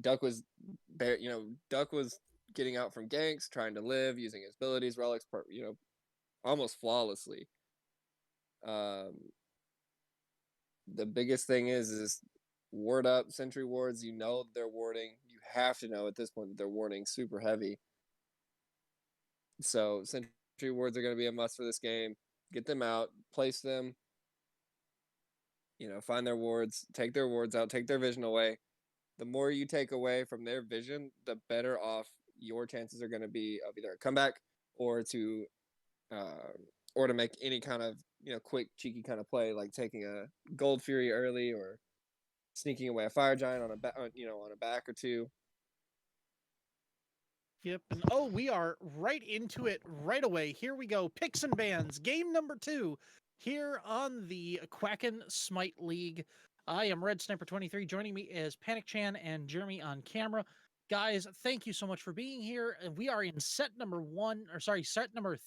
[SPEAKER 1] Duck was Duck was getting out from ganks, trying to live, using his abilities, relics, almost flawlessly. The biggest thing is ward up, sentry wards. You know they're warding. You have to know at this point that they're warding super heavy. So sentry wards are going to be a must for this game. Get them out, place them. Find their wards, take their wards out, take their vision away. The more you take away from their vision, the better off your chances are going to be of either a comeback or to make any kind of quick cheeky kind of play, like taking a Gold Fury early or sneaking away a Fire Giant on a back or two.
[SPEAKER 2] Yep. And we are right into it right away. Here we go. Picks and bans. Game number 2 here on the Quacken Smite League. I am Red Sniper 23. Joining me is Panic Chan and Jeremy on camera. Guys, thank you so much for being here. We are in set number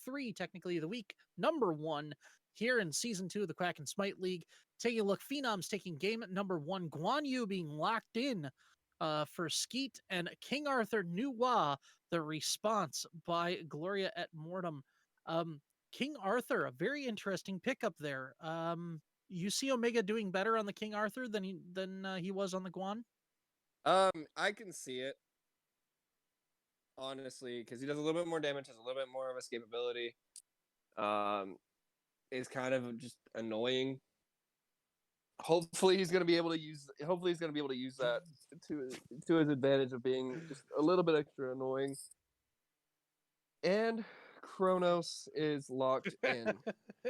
[SPEAKER 2] 3, technically, of the week. Number 1 here in season 2 of the Quacken Smite League. Taking a look, Phenoms taking game number 1. Guan Yu being locked in for Skeet and King Arthur Nuwa, the response by Gloria at Mortem. King Arthur, a very interesting pickup there. You see Omega doing better on the King Arthur than he was on the Guan?
[SPEAKER 1] I can see it, honestly, because he does a little bit more damage, has a little bit more of escapability. Is kind of just annoying. Hopefully he's gonna be able to use that to his advantage of being just a little bit extra annoying. And Kronos is locked in.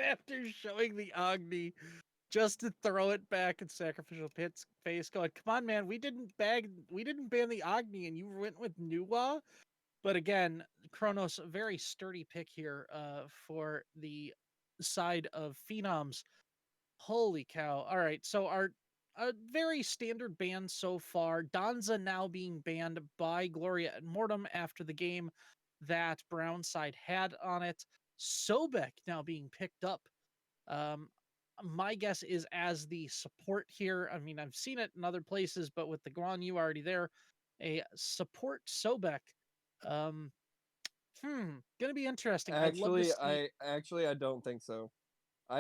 [SPEAKER 2] After showing the Agni just to throw it back in Sacrificial Pit's face, going, "Come on, man, we didn't ban the Agni, and you went with Nuwa." But again, Kronos, a very sturdy pick here for the side of Phenoms. Holy cow! All right, so a very standard ban so far. Danza now being banned by Gloria and Mortem after the game that Brown side had on it. Sobek now being picked up. Um, my guess is as the support here. I mean, I've seen it in other places, but with the Guan Yu already there, a support Sobek. Um, gonna be interesting. I'd love to see.
[SPEAKER 1] I don't think so.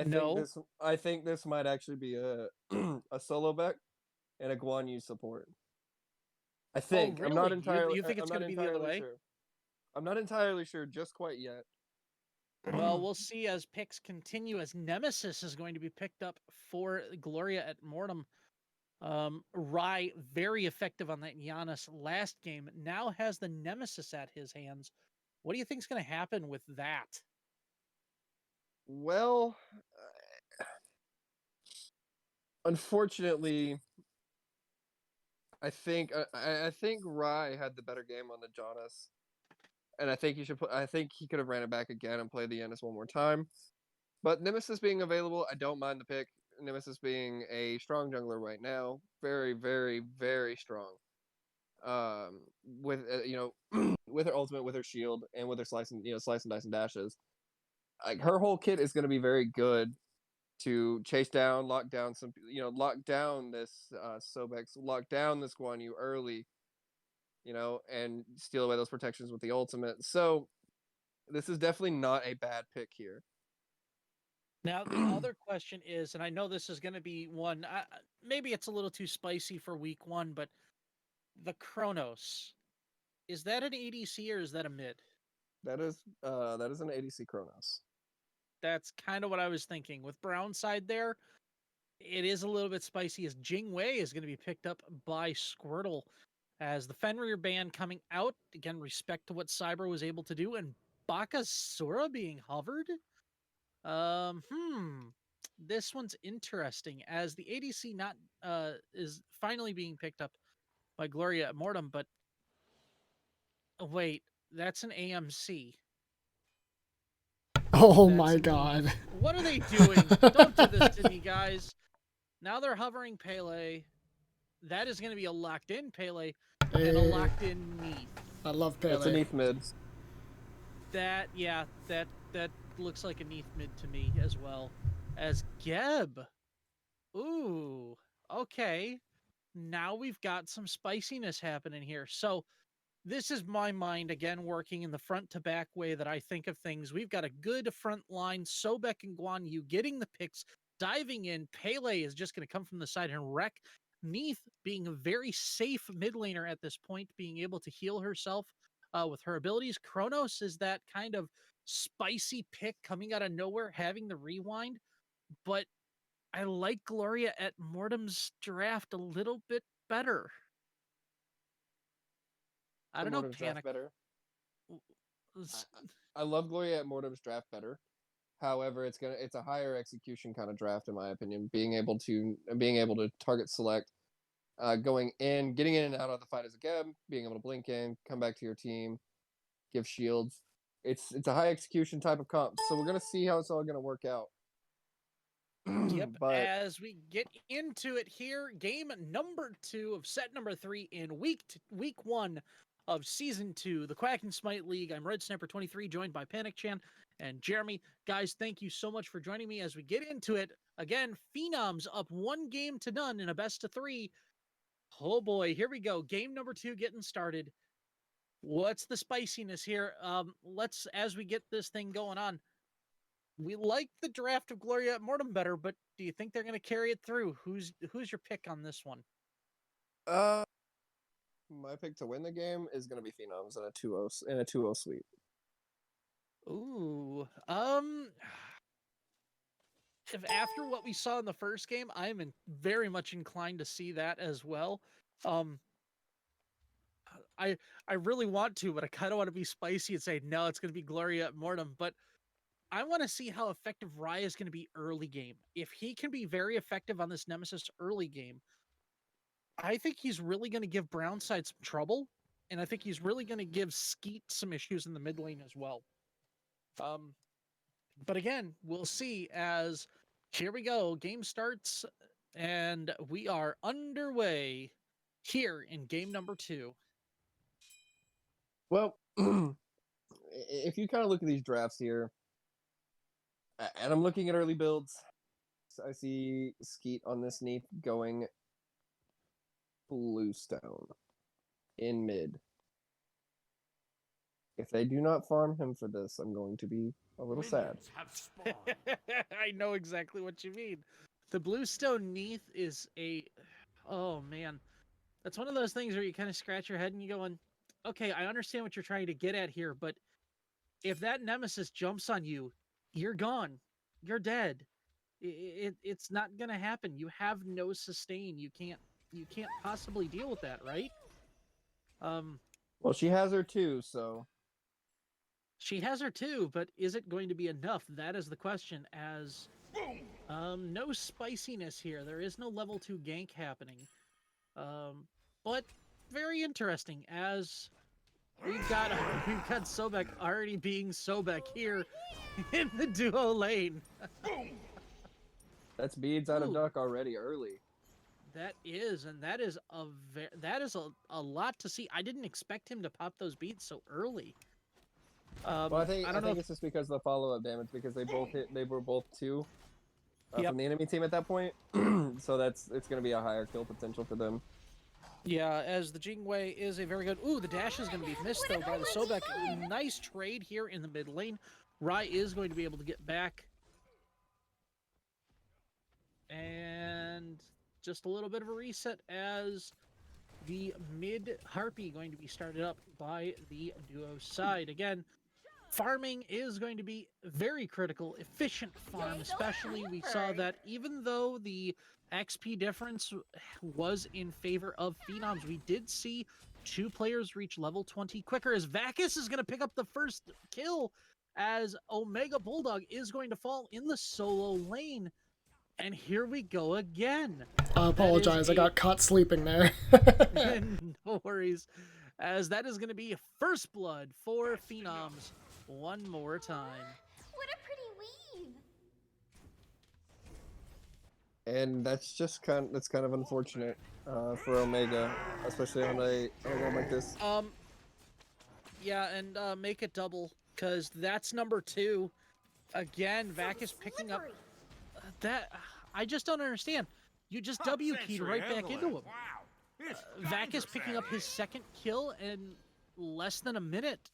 [SPEAKER 2] No.
[SPEAKER 1] I think this might actually be a a solo back and a Guan Yu support. I think.
[SPEAKER 2] Oh, really? You think it's gonna be the other way?
[SPEAKER 1] Sure. I'm not entirely sure just quite yet.
[SPEAKER 2] Well, we'll see as picks continue, as Nemesis is going to be picked up for Gloria at Mortem. Rai, very effective on that Giannis last game, now has the Nemesis at his hands. What do you think is going to happen with that?
[SPEAKER 1] Well, unfortunately, I think Rai had the better game on the Jonas, and I think he could have ran it back again and played the Giannis one more time. But Nemesis being available, I don't mind the pick. Nemesis being a strong jungler right now, very, very, very strong. With with her ultimate, with her shield, and with her slice and dice and dashes, like her whole kit is going to be very good to chase down, lock down lock down this Sobex, lock down this Guan Yu early, and steal away those protections with the ultimate. So this is definitely not a bad pick here.
[SPEAKER 2] Now, the other question is, and I know this is going to be one, maybe it's a little too spicy for week 1, but the Kronos, is that an ADC or is that a mid?
[SPEAKER 1] That is an ADC Kronos.
[SPEAKER 2] That's kind of what I was thinking. With Brown side there, it is a little bit spicy as Jing Wei is going to be picked up by Squirtle as the Fenrir ban coming out. Again, respect to what Cyber was able to do, and Bakasura being hovered. This one's interesting as the ADC not is finally being picked up by Gloria at Mortem, but wait, that's an AMC.
[SPEAKER 3] Oh
[SPEAKER 2] That's
[SPEAKER 3] my
[SPEAKER 2] an
[SPEAKER 3] god.
[SPEAKER 2] AMC. What are they doing? Don't do this to me, guys. Now they're hovering Pele. That is going to be a locked in Pele and a locked in Neath.
[SPEAKER 3] I love
[SPEAKER 1] That's a
[SPEAKER 3] Pele.
[SPEAKER 1] Neath mid.
[SPEAKER 2] That looks like a Neath mid to me as well. As Geb. Ooh, okay. Now we've got some spiciness happening here. So this is my mind again working in the front to back way that I think of things. We've got a good front line. Sobek and Guan Yu getting the picks, diving in. Pele is just going to come from the side and wreck. Neath being a very safe mid laner at this point, being able to heal herself with her abilities. Kronos is that kind of spicy pick coming out of nowhere, having the rewind. But I like Gloria at Mortem's draft a little bit better. I don't know,
[SPEAKER 1] Mortem's
[SPEAKER 2] Panic.
[SPEAKER 1] draft better. I love Gloria at Mortem's draft better. However, it's a higher execution kind of draft in my opinion. Being able to target select, going in, getting in and out of the fight as a Geb, being able to blink in, come back to your team, give shields. It's a high execution type of comp, so we're gonna see how it's all gonna work out.
[SPEAKER 2] Yep.
[SPEAKER 1] But
[SPEAKER 2] As we get into it here, game number 2 of set number 3 in week 1 of season 2, the Quacken Smite League. I'm Red Sniper 23, joined by Panic Chan and Jeremy. Guys, thank you so much for joining me as we get into it. Again, Phenoms up 1-0 in a best of 3. Oh boy, here we go. Game number 2 getting started. What's the spiciness here? Let's, as we get this thing going on, we like the draft of Gloria at Mortem better, but do you think they're going to carry it through? Who's your pick on this one?
[SPEAKER 1] my pick to win the game is gonna be Phenoms in a 2-0 sweep.
[SPEAKER 2] Ooh, if after what we saw in the first game, I'm very much inclined to see that as well. I really want to, but I kind of want to be spicy and say no, it's going to be Gloria at Mortem, but I want to see how effective Rye is going to be early game. If he can be very effective on this Nemesis early game, I think he's really going to give Brownside some trouble, and I think he's really going to give Skeet some issues in the mid lane as well. But again, we'll see as here we go. Game starts, and we are underway here in game number 2.
[SPEAKER 1] Well, if you kind of look at these drafts here, and I'm looking at early builds, I see Skeet on this Neath going Bluestone in mid. If they do not farm him for this, I'm going to be a little sad.
[SPEAKER 6] Minions have spawned.
[SPEAKER 2] I know exactly what you mean. The Bluestone Neath is oh man, that's one of those things where you kind of scratch your head and you going, okay, I understand what you're trying to get at here, but if that Nemesis jumps on you, you're gone. You're dead. It's not gonna happen. You have no sustain. You can't possibly deal with that, right?
[SPEAKER 1] Well, she has her too, so
[SPEAKER 2] She has her too, but is it going to be enough? That is the question. As no spiciness here. There is no level 2 gank happening. But very interesting as we've got Sobek already being Sobek here in the duo lane.
[SPEAKER 1] that's beads out of
[SPEAKER 2] Ooh.
[SPEAKER 1] duck already early.
[SPEAKER 2] That is a lot to see. I didn't expect him to pop those beats so early.
[SPEAKER 1] Well, I think
[SPEAKER 2] don't know if
[SPEAKER 1] it's just because of the follow-up damage, because they were both 2
[SPEAKER 2] Yep.
[SPEAKER 1] from the enemy team at that point. So it's going to be a higher kill potential for them.
[SPEAKER 2] Yeah, as the Jingwei is a very good... Ooh, the dash is going to be missed, though, by the Sobek. Nice trade here in the mid lane. Rai is going to be able to get back. And just a little bit of a reset as the mid Harpy going to be started up by the duo side. Again, farming is going to be very critical. Efficient farm, especially. We saw that even though the XP difference was in favor of Phenoms, we did see 2 players reach level 20 quicker, as Vacus is going to pick up the first kill as Omega Bulldog is going to fall in the solo lane. And here we go again.
[SPEAKER 3] I apologize, I got caught sleeping there.
[SPEAKER 2] No worries, as that is going to be first blood for Phenoms one more time.
[SPEAKER 7] What a pretty weave!
[SPEAKER 1] And that's kind of unfortunate for Omega, especially on a game like this.
[SPEAKER 2] Yeah, and make it double, because that's number 2. Again, Vacus picking up that. I just don't understand. You just W keyed right back into him.
[SPEAKER 6] Wow.
[SPEAKER 2] Vacus picking up his second kill in less than a minute.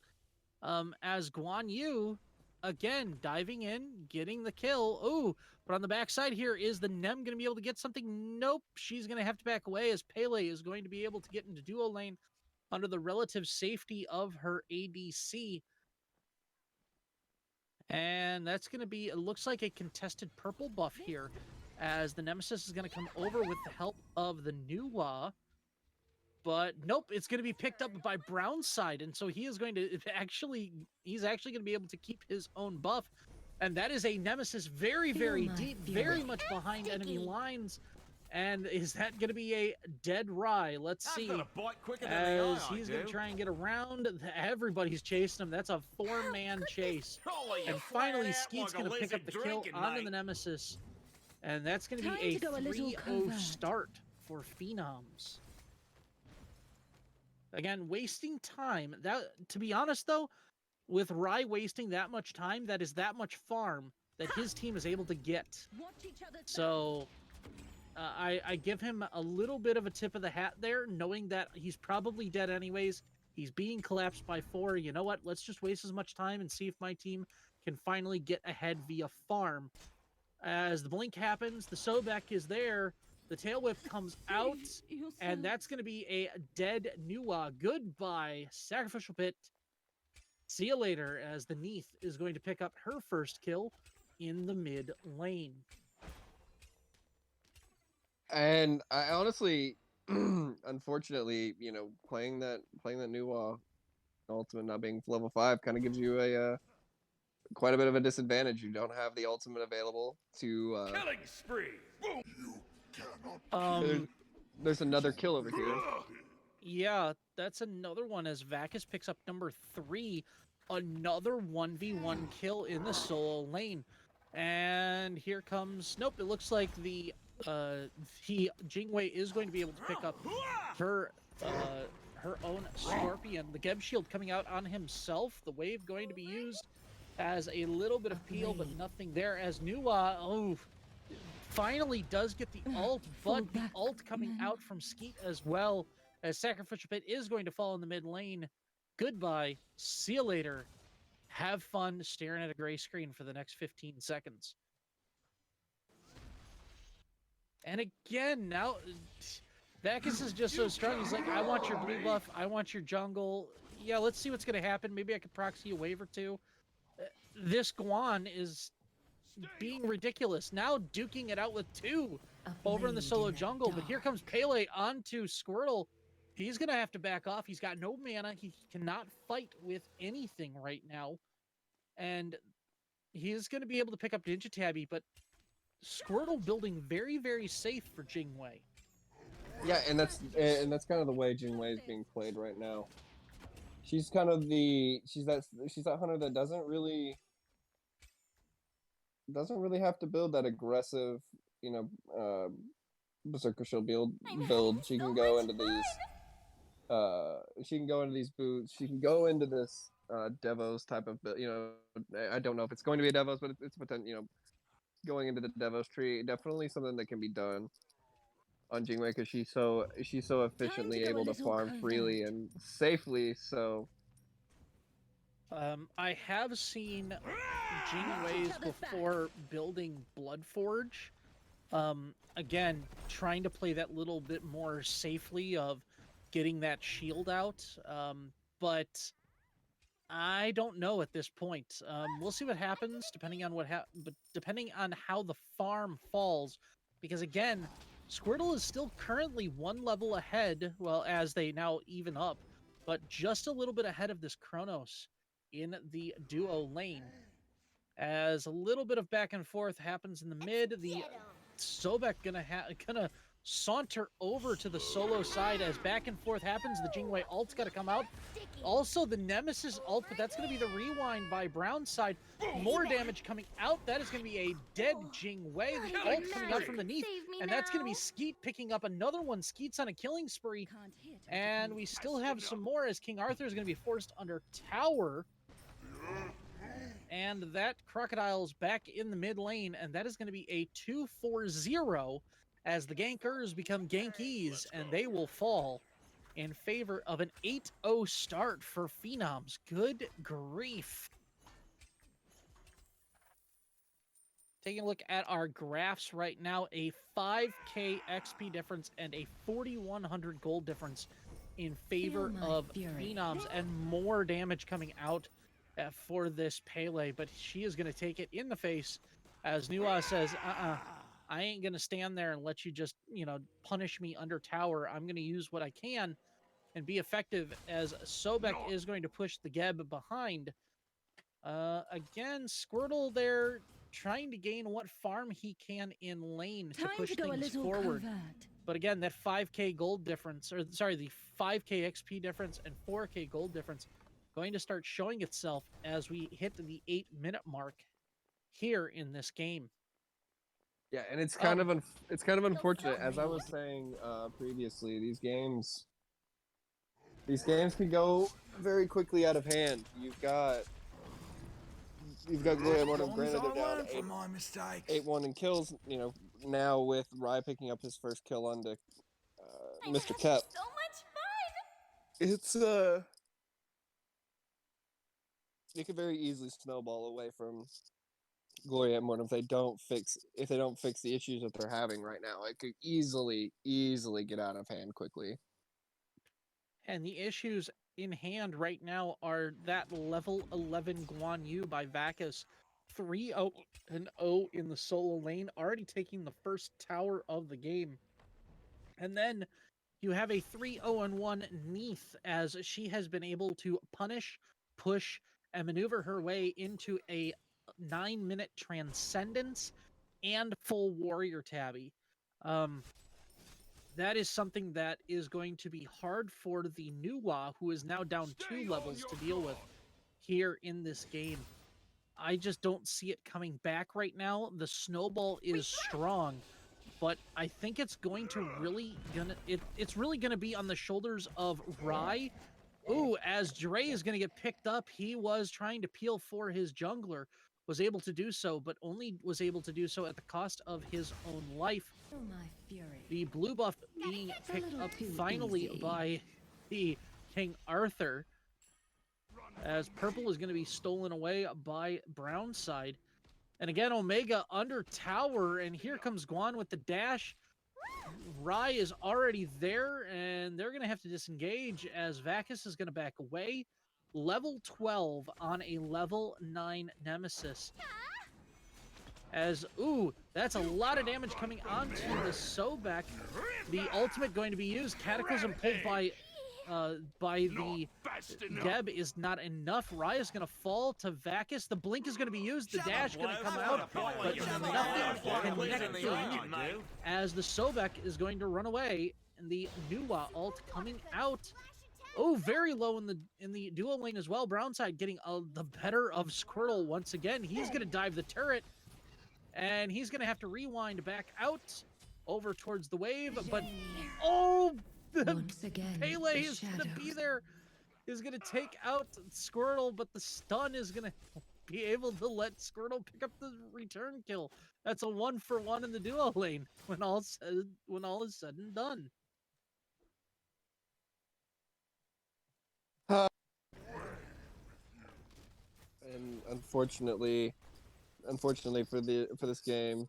[SPEAKER 2] As Guan Yu, again, diving in, getting the kill. Ooh, but on the backside here, is the Nem going to be able to get something? Nope. She's going to have to back away, as Pele is going to be able to get into duo lane under the relative safety of her ADC. And that's going to be, it looks like a contested purple buff here, as the Nemesis is going to come over with the help of the Nuwa. But nope, it's going to be picked up by Brownside, and so he is going to he's actually going to be able to keep his own buff. And that is a Nemesis very, very deep, very much behind enemy lines. And is that going to be a dead Rye? Let's
[SPEAKER 6] I've
[SPEAKER 2] see.
[SPEAKER 6] got a bite quicker than the eye,
[SPEAKER 2] As
[SPEAKER 6] I
[SPEAKER 2] he's going to
[SPEAKER 6] do.
[SPEAKER 2] try and get around. Everybody's chasing him. That's a 4-man chase.
[SPEAKER 6] I'll let you
[SPEAKER 2] And
[SPEAKER 6] flat
[SPEAKER 2] finally,
[SPEAKER 6] out
[SPEAKER 2] Skeet's
[SPEAKER 6] like a
[SPEAKER 2] going to pick up
[SPEAKER 6] lizard
[SPEAKER 2] the kill
[SPEAKER 6] drinking,
[SPEAKER 2] onto the
[SPEAKER 6] mate.
[SPEAKER 2] Nemesis. And that's going to be
[SPEAKER 8] Time
[SPEAKER 2] a
[SPEAKER 8] to go a little
[SPEAKER 2] 3-0
[SPEAKER 8] covert.
[SPEAKER 2] start for Phenoms. Again, wasting time. That, to be honest, though, with Rye wasting that much time, that is that much farm that his team is able to get.
[SPEAKER 8] Watch each other's
[SPEAKER 2] So I give him a little bit of a tip of the hat there, knowing that he's probably dead anyways. He's being collapsed by 4. You know what? Let's just waste as much time and see if my team can finally get ahead via farm. As the blink happens, the Sobek is there. The tail whip comes out, and that's going to be a dead Nuwa. Goodbye, Sacrificial Pit. See you later, as the Neath is going to pick up her first kill in the mid lane.
[SPEAKER 1] And I honestly, unfortunately, you know, playing that new ultimate not being level 5 kind of gives you a quite a bit of a disadvantage. You don't have the ultimate available to.
[SPEAKER 5] Killing spree. Boom.
[SPEAKER 1] There's another kill over here.
[SPEAKER 2] Yeah, that's another one as Vacus picks up number 3. Another 1v1 kill in the solo lane. And here comes... Nope, it looks like the Jingwei is going to be able to pick up her own Scorpion. The Geb Shield coming out on himself. The wave going to be used as a little bit of peel, but nothing there. As Nuwa, finally does get the ult, but the ult coming out from Skeet as well, as Sacrificial Pit is going to fall in the mid lane. Goodbye. See you later. Have fun staring at a gray screen for the next 15 seconds. And again, now Vacus is just so strong. He's like, I want your blue buff. I want your jungle. Yeah, let's see what's going to happen. Maybe I could proxy a wave or 2. This Guan is being ridiculous. Now duking it out with 2 over in the solo jungle. But here comes Pele onto Squirtle. He's going to have to back off. He's got no mana. He cannot fight with anything right now. And he is going to be able to pick up Ninja Tabby, but Squirtle building very, very safe for Jingwei.
[SPEAKER 1] Yeah, and that's kind of the way Jinwei is being played right now. She's kind of she's that hunter that doesn't really have to build that aggressive, you know, Berserker Shield build. She can go into these boots. She can go into this Devos type of build. You know, I don't know if it's going to be a Devos, but it's potential. You know, going into the Devos tree, definitely something that can be done on Jingwei because she's so efficiently able to farm freely and safely. So
[SPEAKER 2] I have seen Jingwei's before building Bloodforge. Again, trying to play that little bit more safely of getting that shield out. But I don't know at this point. We'll see what happens depending on depending on how the farm falls, because again, Squirtle is still currently 1 level ahead. Well, as they now even up, but just a little bit ahead of this Kronos in the duo lane. As a little bit of back and forth happens in the mid, the Sobek gonna saunter over to the solo side as back and forth happens. The Jingwei ult's got to come out. Also the Nemesis ult, but that's going to be the rewind by Brown's side. More damage coming out. That is going to be a dead Jingwei. The ult coming out from the Neath, and that's going to be Skeet picking up another one. Skeet's on a killing spree, and we still have some more as King Arthur is going to be forced under tower. And that Crocodile's back in the mid lane, and that is going to be a 2-4-0 as the gankers become gankies, and they will fall in favor of an 8-0 start for Phenoms. Good grief. Taking a look at our graphs right now, a 5k XP difference and a 4,100 gold difference in favor of Phenoms, and more damage coming out for this Pele, but she is going to take it in the face as Nuwa says, I ain't going to stand there and let you just, you know, punish me under tower. I'm going to use what I can and be effective, as Sobek is going to push the Geb behind. Again, Squirtle there trying to gain what farm he can in lane to
[SPEAKER 8] Time
[SPEAKER 2] push
[SPEAKER 8] to go a
[SPEAKER 2] things
[SPEAKER 8] little
[SPEAKER 2] forward.
[SPEAKER 8] covert.
[SPEAKER 2] But again, that 5k gold difference, or sorry, the 5k XP difference and 4k gold difference going to start showing itself as we hit the 8-minute mark here in this game.
[SPEAKER 1] Yeah, and it's kind of it's kind of unfortunate, as I was saying previously. These games can go very quickly out of hand. You've got Gloria Mortem. Granted, they're down 8-1 in kills. You know, now with Rye picking up his first kill onto Mr. Kep.
[SPEAKER 7] So much fun!
[SPEAKER 1] It's it could very easily snowball away from Gloria and Mortem if they don't fix the issues that they're having right now. It could easily get out of hand quickly.
[SPEAKER 2] And the issues in hand right now are that level 11 Guan Yu by Vacus, 3-0 in the solo lane, already taking the first tower of the game. And then you have a 3-0-1 Neath, as she has been able to punish, push, and maneuver her way into a 9-minute Transcendence and full Warrior Tabby. That is something that is going to be hard for the Nuwa, who is now down 2 levels, to deal with here in this game. I just don't see it coming back right now. The snowball is strong, but I think it's going to really it's really gonna be on the shoulders of Rye. Ooh, as Dre is gonna get picked up. He was trying to peel for his jungler, was able to do so, but only was able to do so at the cost of his own life.
[SPEAKER 8] Oh, my fury.
[SPEAKER 2] The blue buff being picked up finally by the King Arthur, as purple is going to be stolen away by brown side. And again, Omega under tower, and here comes Guan with the dash. Rye is already there, and they're going to have to disengage as Vacus is going to back away. Level 12 on a level 9 Nemesis. As, ooh, that's a lot of damage coming onto the Sobek. The ultimate going to be used. Cataclysm pulled by the Geb is not enough. Rye is going to fall to Vacus. The blink is going to be used. The dash going to come out, but nothing connecting as the Sobek is going to run away. And the Nuwa ult coming out. Oh, very low in the duo lane as well. Brownside getting the better of Squirtle once again. He's going to dive the turret. And he's going to have to rewind back out over towards the wave. But, oh,
[SPEAKER 8] Once again,
[SPEAKER 2] Pele
[SPEAKER 8] the
[SPEAKER 2] is going to be
[SPEAKER 8] shadows.
[SPEAKER 2] there. Is going to take out Squirtle, but the stun is going to be able to let Squirtle pick up the return kill. That's a 1-for-1 in the duo lane when all is said and done.
[SPEAKER 1] And unfortunately for this game,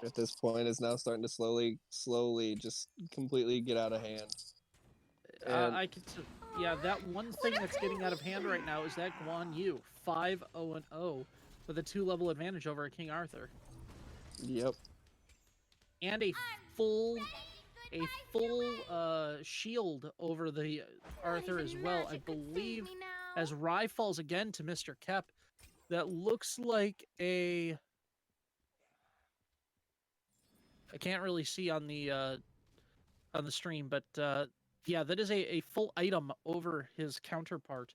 [SPEAKER 1] at this point, is now starting to slowly just completely get out of hand. And
[SPEAKER 2] I could, yeah, that one thing that's getting out of hand right now is that Guan Yu 5-0-0 with a 2-level advantage over King Arthur.
[SPEAKER 1] Yep.
[SPEAKER 2] And a full shield over the Arthur as well, I believe, as Rye falls again to Mr. Kep. That looks like a... I can't really see on the stream, but yeah, that is a full item over his counterpart.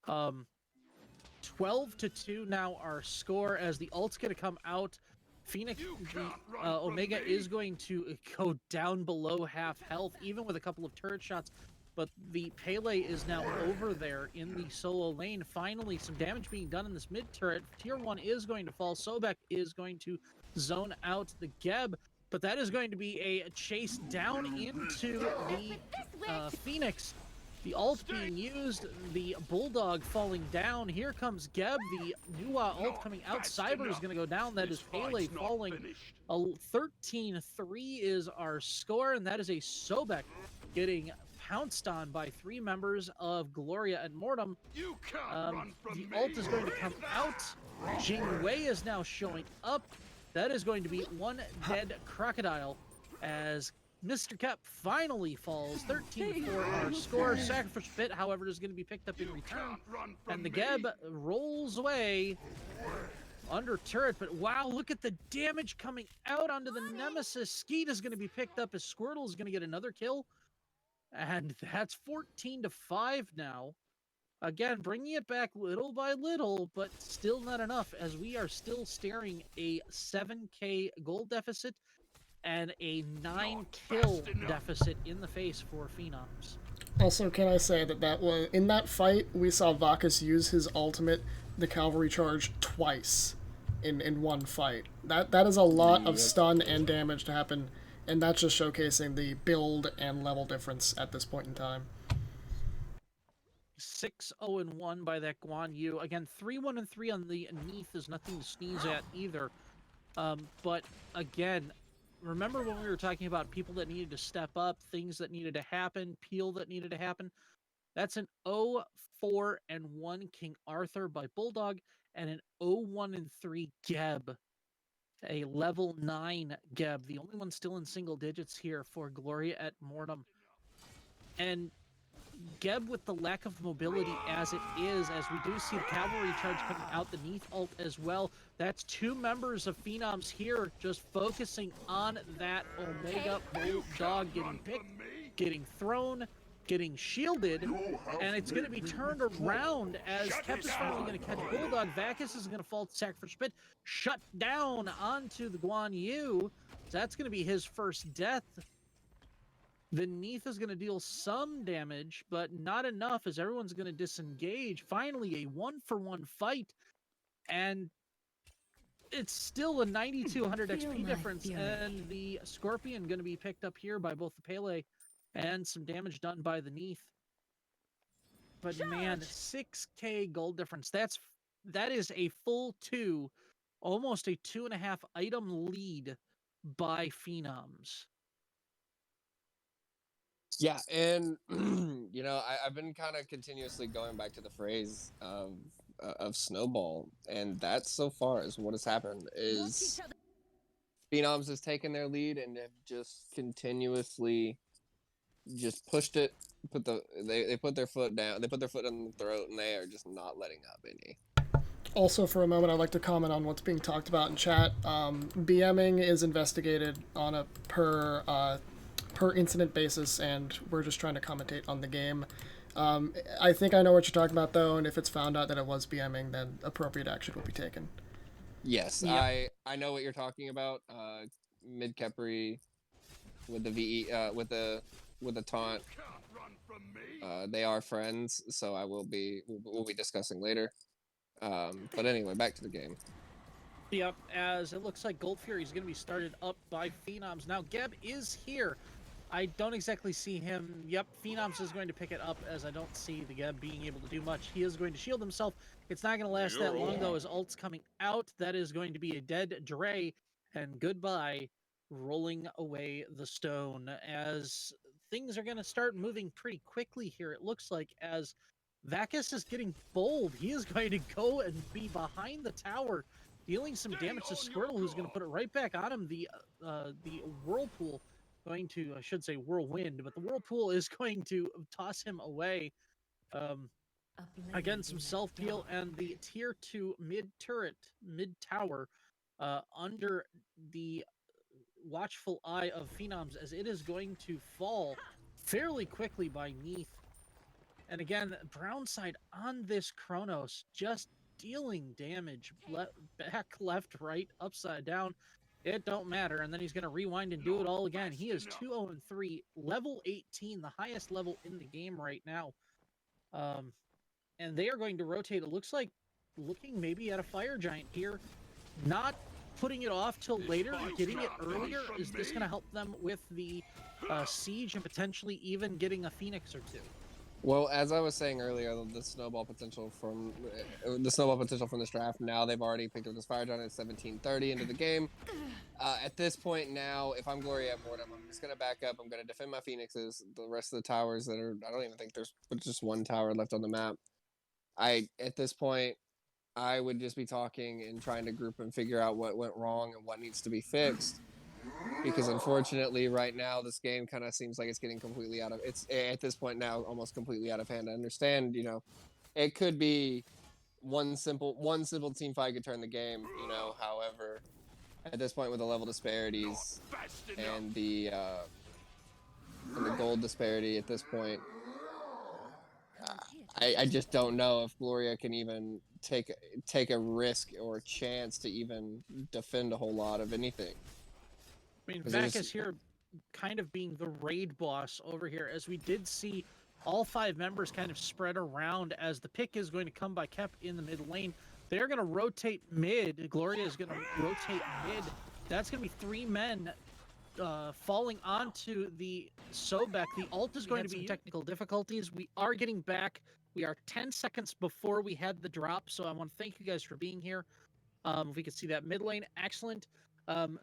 [SPEAKER 2] 12-2 now our score, as the ult's going to come out. Phoenix, Omega is going to go down below half health, even with a couple of turret shots. But the Pele is now over there in the solo lane. Finally, some damage being done in this mid turret. Tier 1 is going to fall. Sobek is going to zone out the Geb. But that is going to be a chase down into the Phoenix. The ult being used, the Bulldog falling down. Here comes Geb, the Nuwa ult coming out. Cyber is going to go down. That is Pele falling. 13-3 is our score, and that is a Sobek getting pounced on by 3 members of Gloria and Mortem. The ult is going to come out. Jingwei is now showing up. That is going to be one dead crocodile, as Mr. Kep finally falls. 13-4 our score. Sacrificial Pit, however, is going to be picked up in return. And the Geb rolls away under turret. But wow, look at the damage coming out onto the Nemesis. Skeet is going to be picked up as Squirtle is going to get another kill. And that's 14-5 now. Again, bringing it back little by little, but still not enough, as we are still staring a 7k gold deficit and a 9-kill deficit in the face for Phenoms.
[SPEAKER 3] Also, can I say that was in that fight we saw Vakas use his ultimate, the cavalry charge, twice in one fight. That is a lot of stun and damage to happen, and that's just showcasing the build and level difference at this point in time.
[SPEAKER 2] 6-0-1 by that Guan Yu. Again, 3-1-3 on the Neath is nothing to sneeze at either. But again, remember when we were talking about people that needed to step up, things that needed to happen, peel that needed to happen? That's an 0-4-1 King Arthur by Bulldog and an 0-1-3 Geb. A level 9 Geb, the only one still in single digits here for Gloria at Mortem. And Geb, with the lack of mobility as it is, as we do see the cavalry charge coming out the Neath ult as well. That's two members of Phenoms here just focusing on that Omega Bulldog getting picked, getting thrown, getting shielded, and it's going to be turned around as Kep is finally going to catch Bulldog. Vakas is going to fall to Sacrificial Pit, shut down onto the Guan Yu. So that's going to be his first death. The Neath is going to deal some damage, but not enough, as everyone's going to disengage. Finally, a 1-for-1 fight, and it's still a 9200 XP difference, and the Scorpion going to be picked up here by both the Pele and some damage done by the Neath. But man, 6k gold difference. That is a full 2, almost a 2.5 item lead by Phenoms.
[SPEAKER 1] Yeah, and I've been kind of continuously going back to the phrase of snowball, and that so far is what has happened. Is Phenoms has taken their lead and have just continuously just pushed it. They put their foot down. They put their foot on the throat, and they are just not letting up any.
[SPEAKER 3] Also, for a moment, I'd like to comment on what's being talked about in chat. BMing is investigated on a per incident basis, and we're just trying to commentate on the game. I think I know what you're talking about, though, and if it's found out that it was BMing, then appropriate action will be taken.
[SPEAKER 1] Yes,
[SPEAKER 2] Yep.
[SPEAKER 1] I know what you're talking about. Mid Kepri with the VE with the taunt. They are friends, so we'll be discussing later. But anyway, back to the game.
[SPEAKER 2] Yep, as it looks like Gold Fury is going to be started up by Phenoms. Now, Geb is here. I don't exactly see him. Yep, Phenoms is going to pick it up, as I don't see the Geb being able to do much. He is going to shield himself. It's not going to last that long, though, as ult's coming out. That is going to be a dead Dre, and goodbye, rolling away the stone, as things are going to start moving pretty quickly here, it looks like, as Vakas is getting bold. He is going to go and be behind the tower, dealing some damage to Squirtle, who's going to put it right back on him. The Whirlpool going to, I should say Whirlwind, but the Whirlpool is going to toss him away. Again, some self-heal, and the tier 2 mid-turret, mid-tower, under the watchful eye of Phenoms, as it is going to fall fairly quickly by Neath. And again, brown side on this Kronos, just dealing damage back, left, right, upside down. It don't matter. And then he's going to rewind and do it all again. He is 2-0-3, level 18, the highest level in the game right now. And they are going to rotate. It looks like looking maybe at a Fire Giant here. Not putting it off till later, getting it earlier. Is this going to help them with the siege and potentially even getting a Phoenix or two?
[SPEAKER 1] Well, as I was saying earlier, the snowball potential from this draft. Now they've already picked up this Fire Giant at 17:30 into the game. At this point now, if I'm Gloria at Mortem, I'm just gonna back up. I'm gonna defend my Phoenixes. The rest of the towers I don't even think there's just one tower left on the map. At this point, I would just be talking and trying to group and figure out what went wrong and what needs to be fixed. because unfortunately right now this game kind of seems like it's getting completely out of it's at this point now almost completely out of hand. I understand, it could be one simple team fight could turn the game, however, at this point with the level disparities and the gold disparity at this point, I just don't know if Gloria can even take a risk or a chance to even defend a whole lot of anything.
[SPEAKER 2] I mean,
[SPEAKER 1] 'Cause
[SPEAKER 2] Vac
[SPEAKER 1] there's-
[SPEAKER 2] is here kind of being the raid boss over here, as we did see all 5 members kind of spread around as the pick is going to come by Kep in the mid lane. They're going to rotate mid. Gloria is going to rotate mid. That's going to be 3 men falling onto the Sobek. The ult is going to be technical difficulties. We are getting back. We are 10 seconds before we had the drop, so I want to thank you guys for being here. If we could see that mid lane, excellent.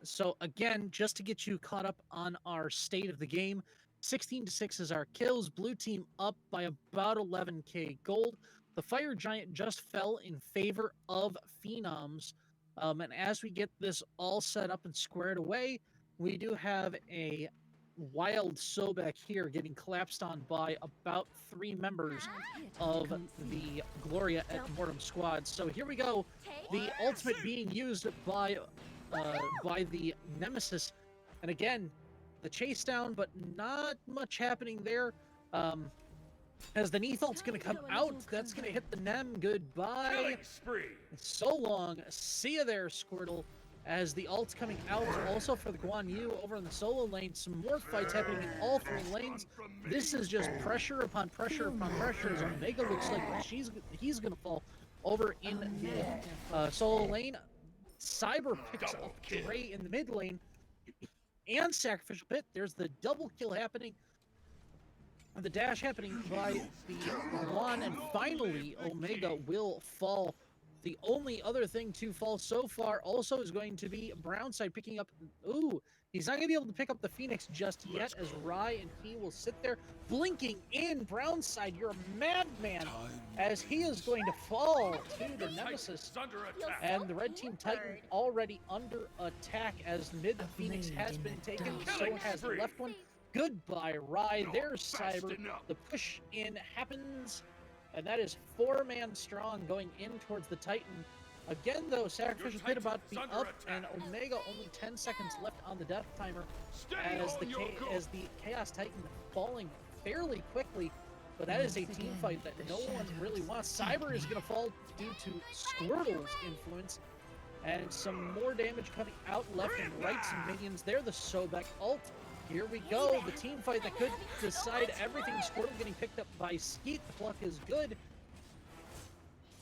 [SPEAKER 2] So again, just to get you caught up on our state of the game, 16-6 is our kills. Blue team up by about 11k gold. The Fire Giant just fell in favor of Phenoms. And as we get this all set up and squared away, we do have a wild Sobek here getting collapsed on by about 3 members of the Gloria at Mortem squad. So here we go. The ultimate being used by the Nemesis. And again, the chase down, but not much happening there. As the Neath ult's going to come out, that's going to hit the Nem. Goodbye. So long. See ya there, Squirtle. As the ult's coming out also for the Guan Yu over in the solo lane. Some more fights happening in all 3 lanes. This is just pressure upon pressure upon pressure as Omega looks like he's going to fall over in the solo lane. Cyber picks up Dre in the mid lane. And Sacrificial Pit. There's the double kill happening. The dash happening by the Guan. And finally, Omega will fall. The only other thing to fall so far also is going to be Brownside picking up... Ooh, he's not going to be able to pick up the Phoenix just yet, as Rye and he will sit there blinking in. Brownside, you're a madman, as he is going to fall to the Nemesis. And the Red Team Titan already under attack, as mid Phoenix has been taken, so has the left one. Goodbye, Rye. There's Cyber. The push in happens. And that is 4-man strong going in towards the Titan. Again, though, Sacrificial Pit about to be up, and Omega only 10 seconds left on the death timer as the Chaos Titan falling fairly quickly. But that is a team fight that no one really wants. Cyber is going to fall due to Squirtle's influence. And some more damage coming out left and right. Some minions there. The Sobek ult. Here we go, the team fight that could decide everything. Squirtle getting picked up by Skeet. The pluck is good.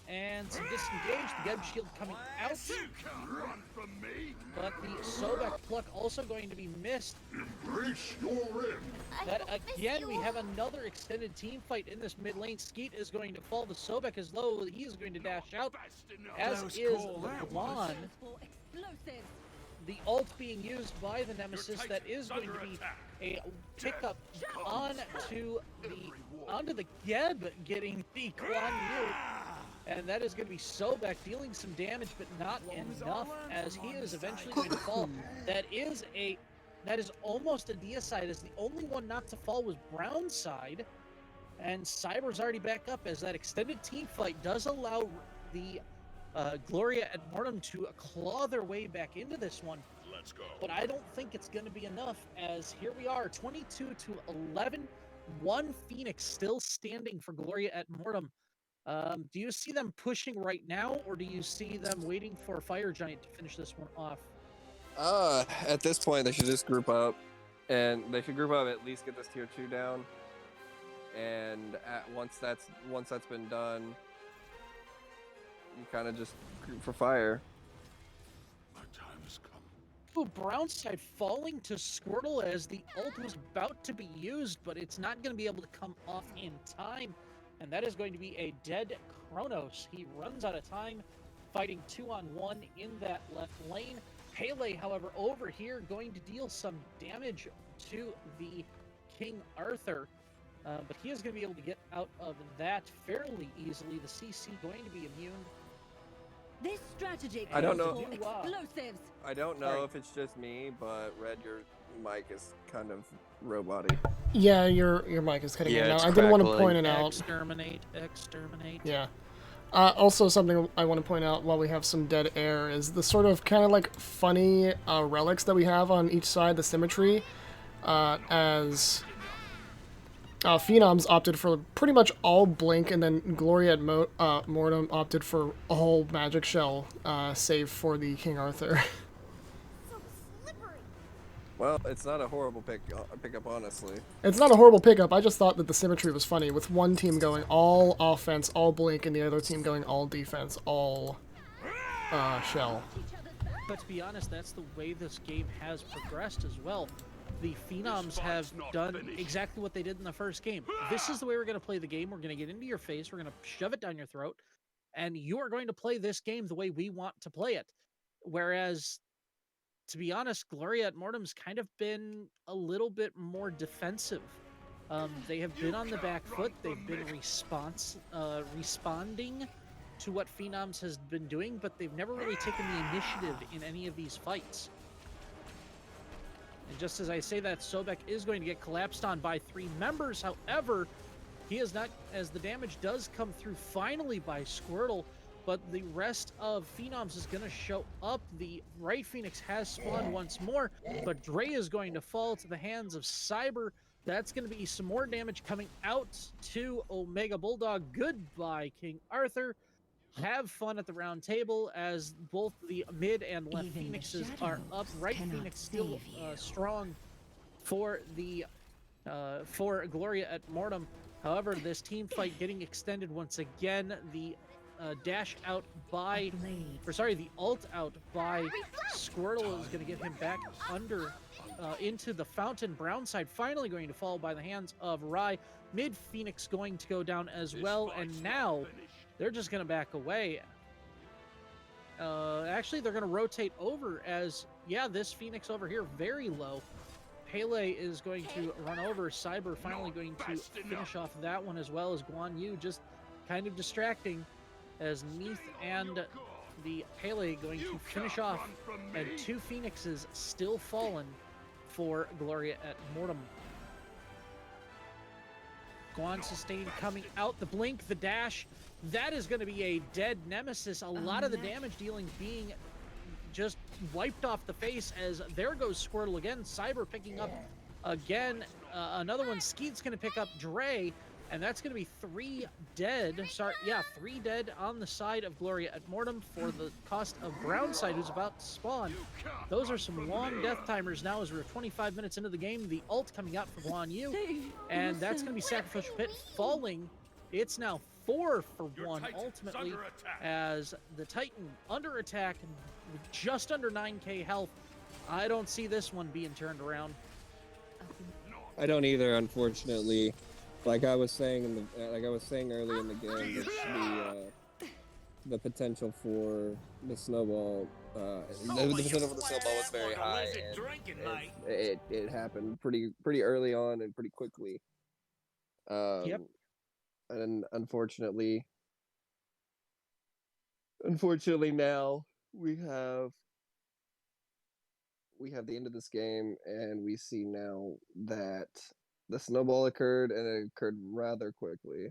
[SPEAKER 2] And some disengaged. The Geb shield coming out. But the Sobek pluck also going to be missed. That again, we have another extended team fight in this mid lane. Skeet is going to fall. The Sobek is low. He is going to dash out. As is the Guan. The ult being used by the Nemesis, that is going to be a pickup onto the Geb getting the Guan Yu. And that is going to be Sobek dealing some damage, but not enough, as he is eventually going to fall. That is almost a deicide, as the only one not to fall was Brownside. And Cyber's already back up, as that extended team fight does allow the Gloria at Mortem to claw their way back into this one.
[SPEAKER 5] Let's go.
[SPEAKER 2] But I don't think it's going to be enough, as here we are, 22-11, 1 Phoenix still standing for Gloria at Mortem. Do you see them pushing right now, or do you see them waiting for Fire Giant to finish this one off?
[SPEAKER 1] At this point, they should just group up, and they should group up, at least get this tier 2 down. And once that's been done, you kind of just group for fire.
[SPEAKER 5] My time has come.
[SPEAKER 2] Ooh, Brownside falling to Squirtle as the ult was about to be used, but it's not going to be able to come off in time. And that is going to be a dead Kronos. He runs out of time, fighting 2-on-1 in that left lane. Pele, however, over here going to deal some damage to the King Arthur. But he is going to be able to get out of that fairly easily. The CC going to be immune.
[SPEAKER 8] This strategy
[SPEAKER 1] I don't
[SPEAKER 8] calls
[SPEAKER 1] know.
[SPEAKER 8] for explosives.
[SPEAKER 1] I don't know
[SPEAKER 2] Sorry.
[SPEAKER 1] if it's just me, but Red, your mic is kind of robot-y.
[SPEAKER 3] Yeah, your mic is cutting in
[SPEAKER 4] Yeah,
[SPEAKER 3] and out.
[SPEAKER 4] it's
[SPEAKER 3] I didn't want to
[SPEAKER 4] crackling.
[SPEAKER 3] point it out.
[SPEAKER 2] Exterminate.
[SPEAKER 3] Yeah. Also, something I want to point out while we have some dead air is the sort of kind of like funny relics that we have on each side, the symmetry, as Phenoms opted for pretty much all Blink, and then Gloria and Mortem opted for all Magic Shell, save for the King Arthur.
[SPEAKER 7] So slippery.
[SPEAKER 1] Well, it's not a horrible pickup, honestly.
[SPEAKER 3] It's not a horrible pickup, I just thought that the symmetry was funny, with one team going all offense, all Blink, and the other team going all defense, all Shell.
[SPEAKER 2] But to be honest, that's the way this game has progressed as well. The Phenoms have done exactly what they did in the first game. This is the way we're going to play the game. We're going to get into your face. We're going to shove it down your throat. And you are going to play this game the way we want to play it. Whereas, to be honest, Gloria at Mortem's kind of been a little bit more defensive. They have been on the back foot. They've been responding to what Phenoms has been doing, but they've never really taken the initiative in any of these fights. And just as I say that, Sobek is going to get collapsed on by 3 members. However, he is not, as the damage does come through finally by Squirtle, but the rest of Phenoms is going to show up. The right Phoenix has spawned once more, but Dre is going to fall to the hands of Cyber. That's going to be some more damage coming out to Omega Bulldog. Goodbye, King Arthur. Have fun at the round table as both the mid and left
[SPEAKER 8] Even the
[SPEAKER 2] Phoenixes are up.
[SPEAKER 8] shadows
[SPEAKER 2] Right
[SPEAKER 8] cannot
[SPEAKER 2] Phoenix still
[SPEAKER 8] save you.
[SPEAKER 2] strong for the for Gloria at Mortem. However, this team fight getting extended once again. The dash out by, or sorry, the ult out by Squirtle is going to get him back under into the fountain. Brown side finally going to fall by the hands of Rye. Mid Phoenix going to go down as well, and now they're just going to back away. Actually, they're going to rotate over as, yeah, this Phoenix over here, very low. Pele is going to run over. Cyber finally going to finish off that one, as well as Guan Yu just kind of distracting as Neath and the Pele going to finish off, and 2 Phoenixes still fallen for Gloria at Mortem. Guan sustained coming out, the blink, the dash. That is going to be a dead nemesis. A lot of the damage dealing being just wiped off the face as there goes Squirtle again. Cyber picking up again. Another one, Skeet's going to pick up Dre, and that's going to be 3 dead. Sorry, yeah, 3 dead on the side of Gloria at Mortem for the cost of Brownside, who's about to spawn. Those are some long death timers now as we're 25 minutes into the game. The ult coming out for Guan Yu, and that's going to be Sacrificial Pit falling. It's now 4 for 1 ultimately as the Titan under attack with just under 9k health. I don't see this one being turned around.
[SPEAKER 1] I don't either, unfortunately. Like I was saying early in the game, the potential for the snowball, the potential for the snowball was very high, and it happened pretty early on and pretty quickly.
[SPEAKER 2] Yep.
[SPEAKER 1] And unfortunately now we have the end of this game, and we see now that the snowball occurred, and it occurred rather quickly.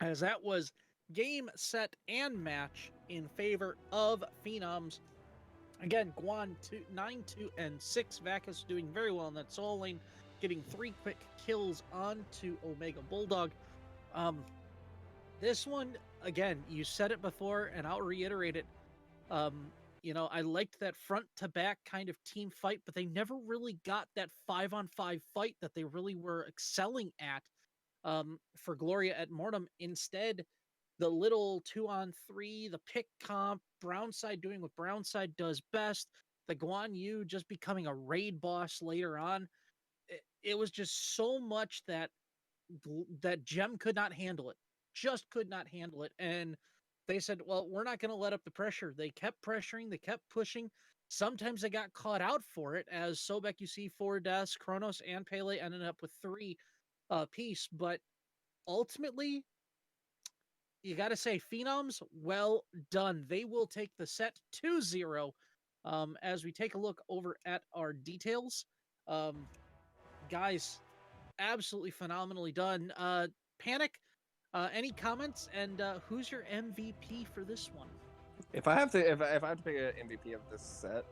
[SPEAKER 2] As that was game, set, and match in favor of Phenoms. Again, Guan 9, 2, and 6. Vacus doing very well in that soul lane, getting 3 quick kills onto Omega Bulldog. This one, again, you said it before, and I'll reiterate it. You know, I liked that front to back kind of team fight, but they never really got that 5-on-5 fight that they really were excelling at for Gloria at Mortem. Instead, the little 2-on-3, the pick comp, Brownside doing what Brownside does best, the Guan Yu just becoming a raid boss later on. It was just so much that Gem could not handle it. Just could not handle it. And they said, well, we're not going to let up the pressure. They kept pressuring, they kept pushing. Sometimes they got caught out for it, as Sobek, you see 4 deaths, Kronos and Pele ended up with 3 piece. But ultimately, you got to say, Phenoms, well done. They will take the set 2-0. As we take a look over at our details, guys, absolutely phenomenally done. Panic, any comments? And who's your MVP for this one?
[SPEAKER 1] If I have to, if I have to pick an MVP of this set,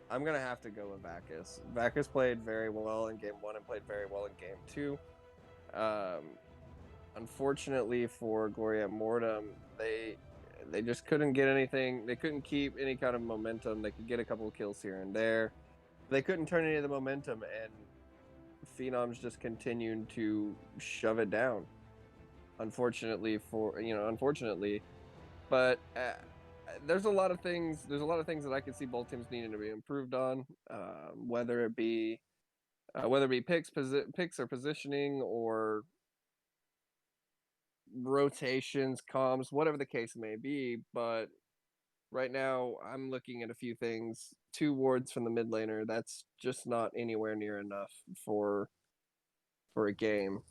[SPEAKER 1] I'm gonna have to go with Vacus. Vacus played very well in game 1 and played very well in game 2. Unfortunately for Gloria and Mortem, they just couldn't get anything. They couldn't keep any kind of momentum. They could get a couple of kills here and there. They couldn't turn any of the momentum, and Phenoms just continued to shove it down. Unfortunately, but there's a lot of things. There's a lot of things that I could see both teams needing to be improved on, whether it be picks or positioning or rotations, comms, whatever the case may be. But right now, I'm looking at a few things. 2 wards from the mid laner. That's just not anywhere near enough for a game.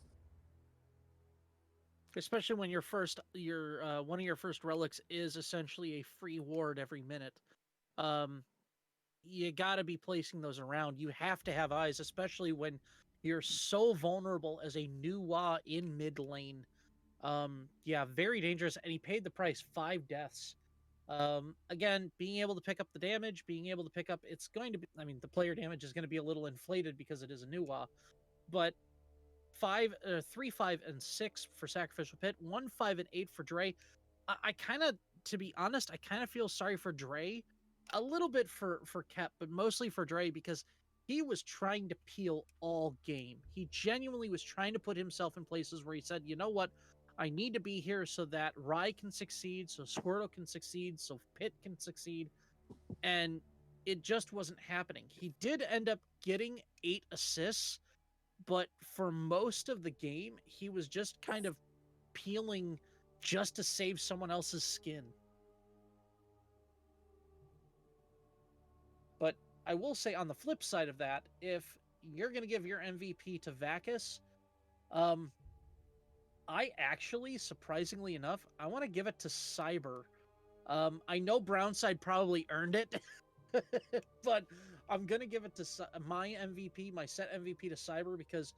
[SPEAKER 2] Especially when your one of your first relics is essentially a free ward every minute. You got to be placing those around. You have to have eyes, especially when you're so vulnerable as a new Wa in mid lane. Yeah, very dangerous, and he paid the price, 5 deaths. Again, being able to pick up the damage, being able to pick up, it's going to be, I mean, the player damage is going to be a little inflated because it is a new Wa, but 3, 5, and 6 for Sacrificial Pit, 1, 5, and 8 for Dre. I kind of, to be honest, I kind of feel sorry for Dre, a little bit for Kep, but mostly for Dre because he was trying to peel all game. He genuinely was trying to put himself in places where he said, you know what, I need to be here so that Rye can succeed, so Squirtle can succeed, so Pit can succeed, and it just wasn't happening. He did end up getting 8 assists, but for most of the game, he was just kind of peeling just to save someone else's skin. But I will say on the flip side of that, if you're going to give your MVP to Vacus, I actually, surprisingly enough, I want to give it to Cyber. I know Brownside probably earned it, but I'm going to give it to my MVP, my set MVP to Cyber because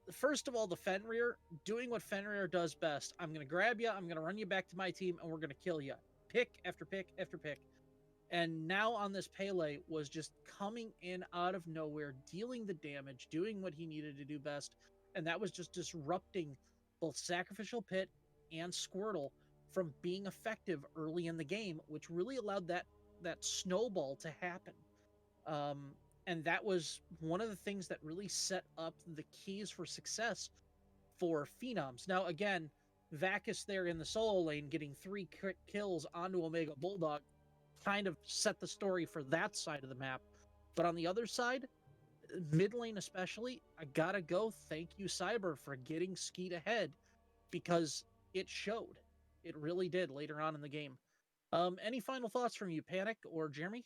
[SPEAKER 2] first of all, the Fenrir, doing what Fenrir does best. I'm going to grab you, I'm going to run you back to my team, and we're going to kill you. Pick after pick after pick. And now on this Pele was just coming in out of nowhere, dealing the damage, doing what he needed to do best. And that was just disrupting both Sacrificial Pit and Squirtle from being effective early in the game, which really allowed that snowball to happen. And that was one of the things that really set up the keys for success for Phenoms. Now, again, Vacus there in the solo lane getting 3 quick kills onto Omega Bulldog kind of set the story for that side of the map. But on the other side, mid lane especially, I gotta go thank you, Cyber, for getting Skeet ahead because it showed. It really did later on in the game. Any final thoughts from you, Panic or Jeremy?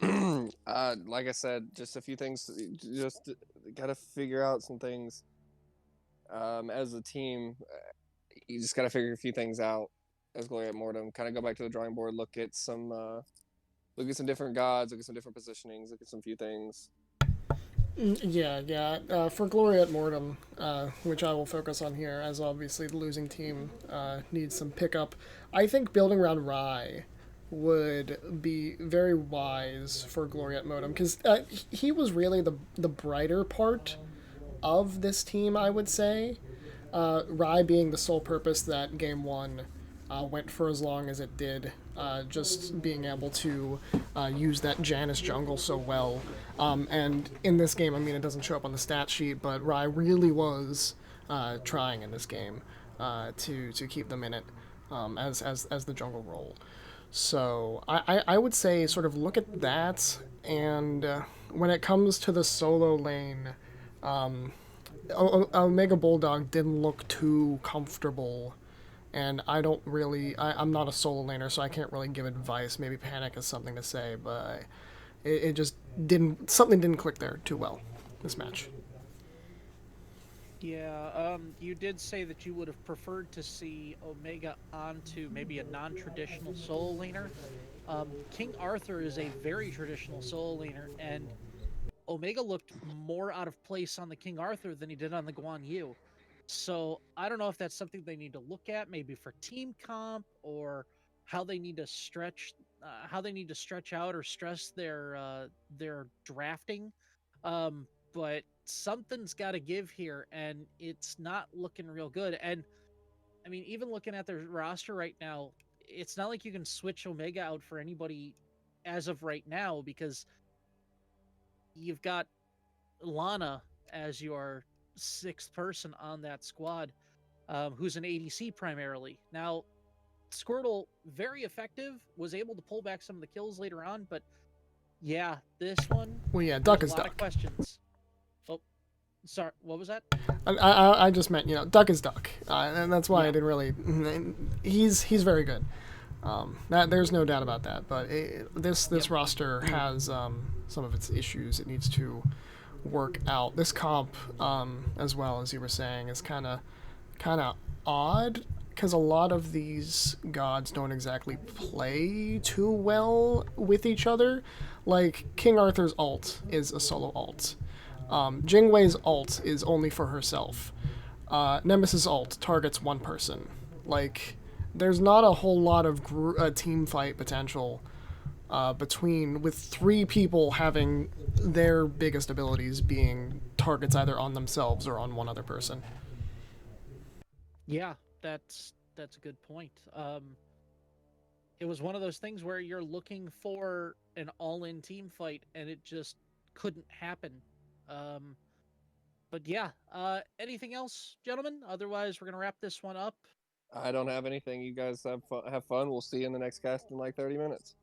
[SPEAKER 1] Like I said, just a few things. Just gotta figure out some things. As a team, you just gotta figure a few things out. As Gloria at Mortem, kind of go back to the drawing board, look at some different gods, look at some different positionings, look at some few things.
[SPEAKER 3] Yeah. For Gloria at Mortem, which I will focus on here, as obviously the losing team needs some pickup. I think building around Rye would be very wise for Gloria at Mortem because he was really the brighter part of this team, I would say. Rye being the sole purpose that game 1 went for as long as it did, just being able to use that Janus jungle so well. And in this game, I mean, it doesn't show up on the stat sheet, but Rye really was trying in this game to keep them in it as the jungle role. So I would say sort of look at that, and when it comes to the solo lane, Omega Bulldog didn't look too comfortable, and I'm not a solo laner, so I can't really give advice. Maybe Panic has something to say, but it just something didn't click there too well, this match.
[SPEAKER 2] Yeah, you did say that you would have preferred to see Omega onto maybe a non-traditional solo laner. King Arthur is a very traditional solo laner, and Omega looked more out of place on the King Arthur than he did on the Guan Yu. So I don't know if that's something they need to look at, maybe for team comp, or how they need to stretch out or stress their drafting. But something's got to give here, and it's not looking real good. And I mean, even looking at their roster right now, it's not like you can switch Omega out for anybody as of right now, because you've got Lana as your sixth person on that squad, who's an ADC primarily. Now, Squirtle, very effective, was able to pull back some of the kills later on, but yeah, this one,
[SPEAKER 3] Well, yeah,
[SPEAKER 2] there's
[SPEAKER 3] Duck
[SPEAKER 2] a
[SPEAKER 3] is
[SPEAKER 2] lot
[SPEAKER 3] Duck.
[SPEAKER 2] of questions. Oh, sorry, what was that?
[SPEAKER 3] I just meant, Duck is Duck, and that's why I
[SPEAKER 2] Yeah.
[SPEAKER 3] didn't really. He's very good. That there's no doubt about that. But this
[SPEAKER 2] Yep.
[SPEAKER 3] roster has some of its issues it needs to work out. This comp, as well as you were saying, is kind of odd because a lot of these gods don't exactly play too well with each other. Like King Arthur's ult is a solo ult. Jingwei's ult is only for herself. Nemesis ult targets one person. Like, there's not a whole lot of team fight potential with three people having their biggest abilities being targets either on themselves or on one other person.
[SPEAKER 2] Yeah, that's a good point. It was one of those things where you're looking for an all-in team fight, and it just couldn't happen. Um, but yeah, anything else, gentlemen? Otherwise, we're gonna wrap this one up.
[SPEAKER 1] I don't have anything. You guys have fun. We'll see you in the next cast in like 30 minutes.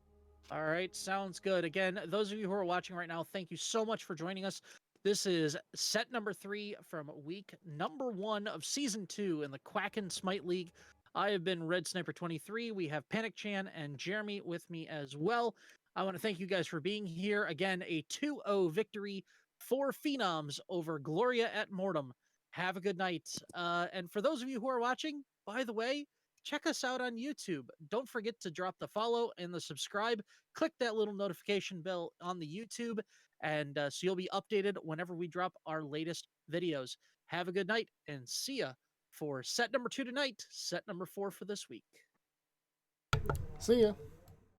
[SPEAKER 2] All right, sounds good. Again, those of you who are watching right now, thank you so much for joining us. This is set number 3 from week number 1 of season 2 in the Quacken Smite League. I have been Red Sniper 23. We have Panic Chan and Jeremy with me as well. I want to thank you guys for being here. Again, a 2-0 victory for Phenoms over Gloria at Mortem. Have a good night. And for those of you who are watching, by the way, check us out on YouTube. Don't forget to drop the follow and the subscribe. Click that little notification bell on the YouTube, and so you'll be updated whenever we drop our latest videos. Have a good night, and see ya for set number 2 tonight, set number 4 for this week.
[SPEAKER 3] See ya.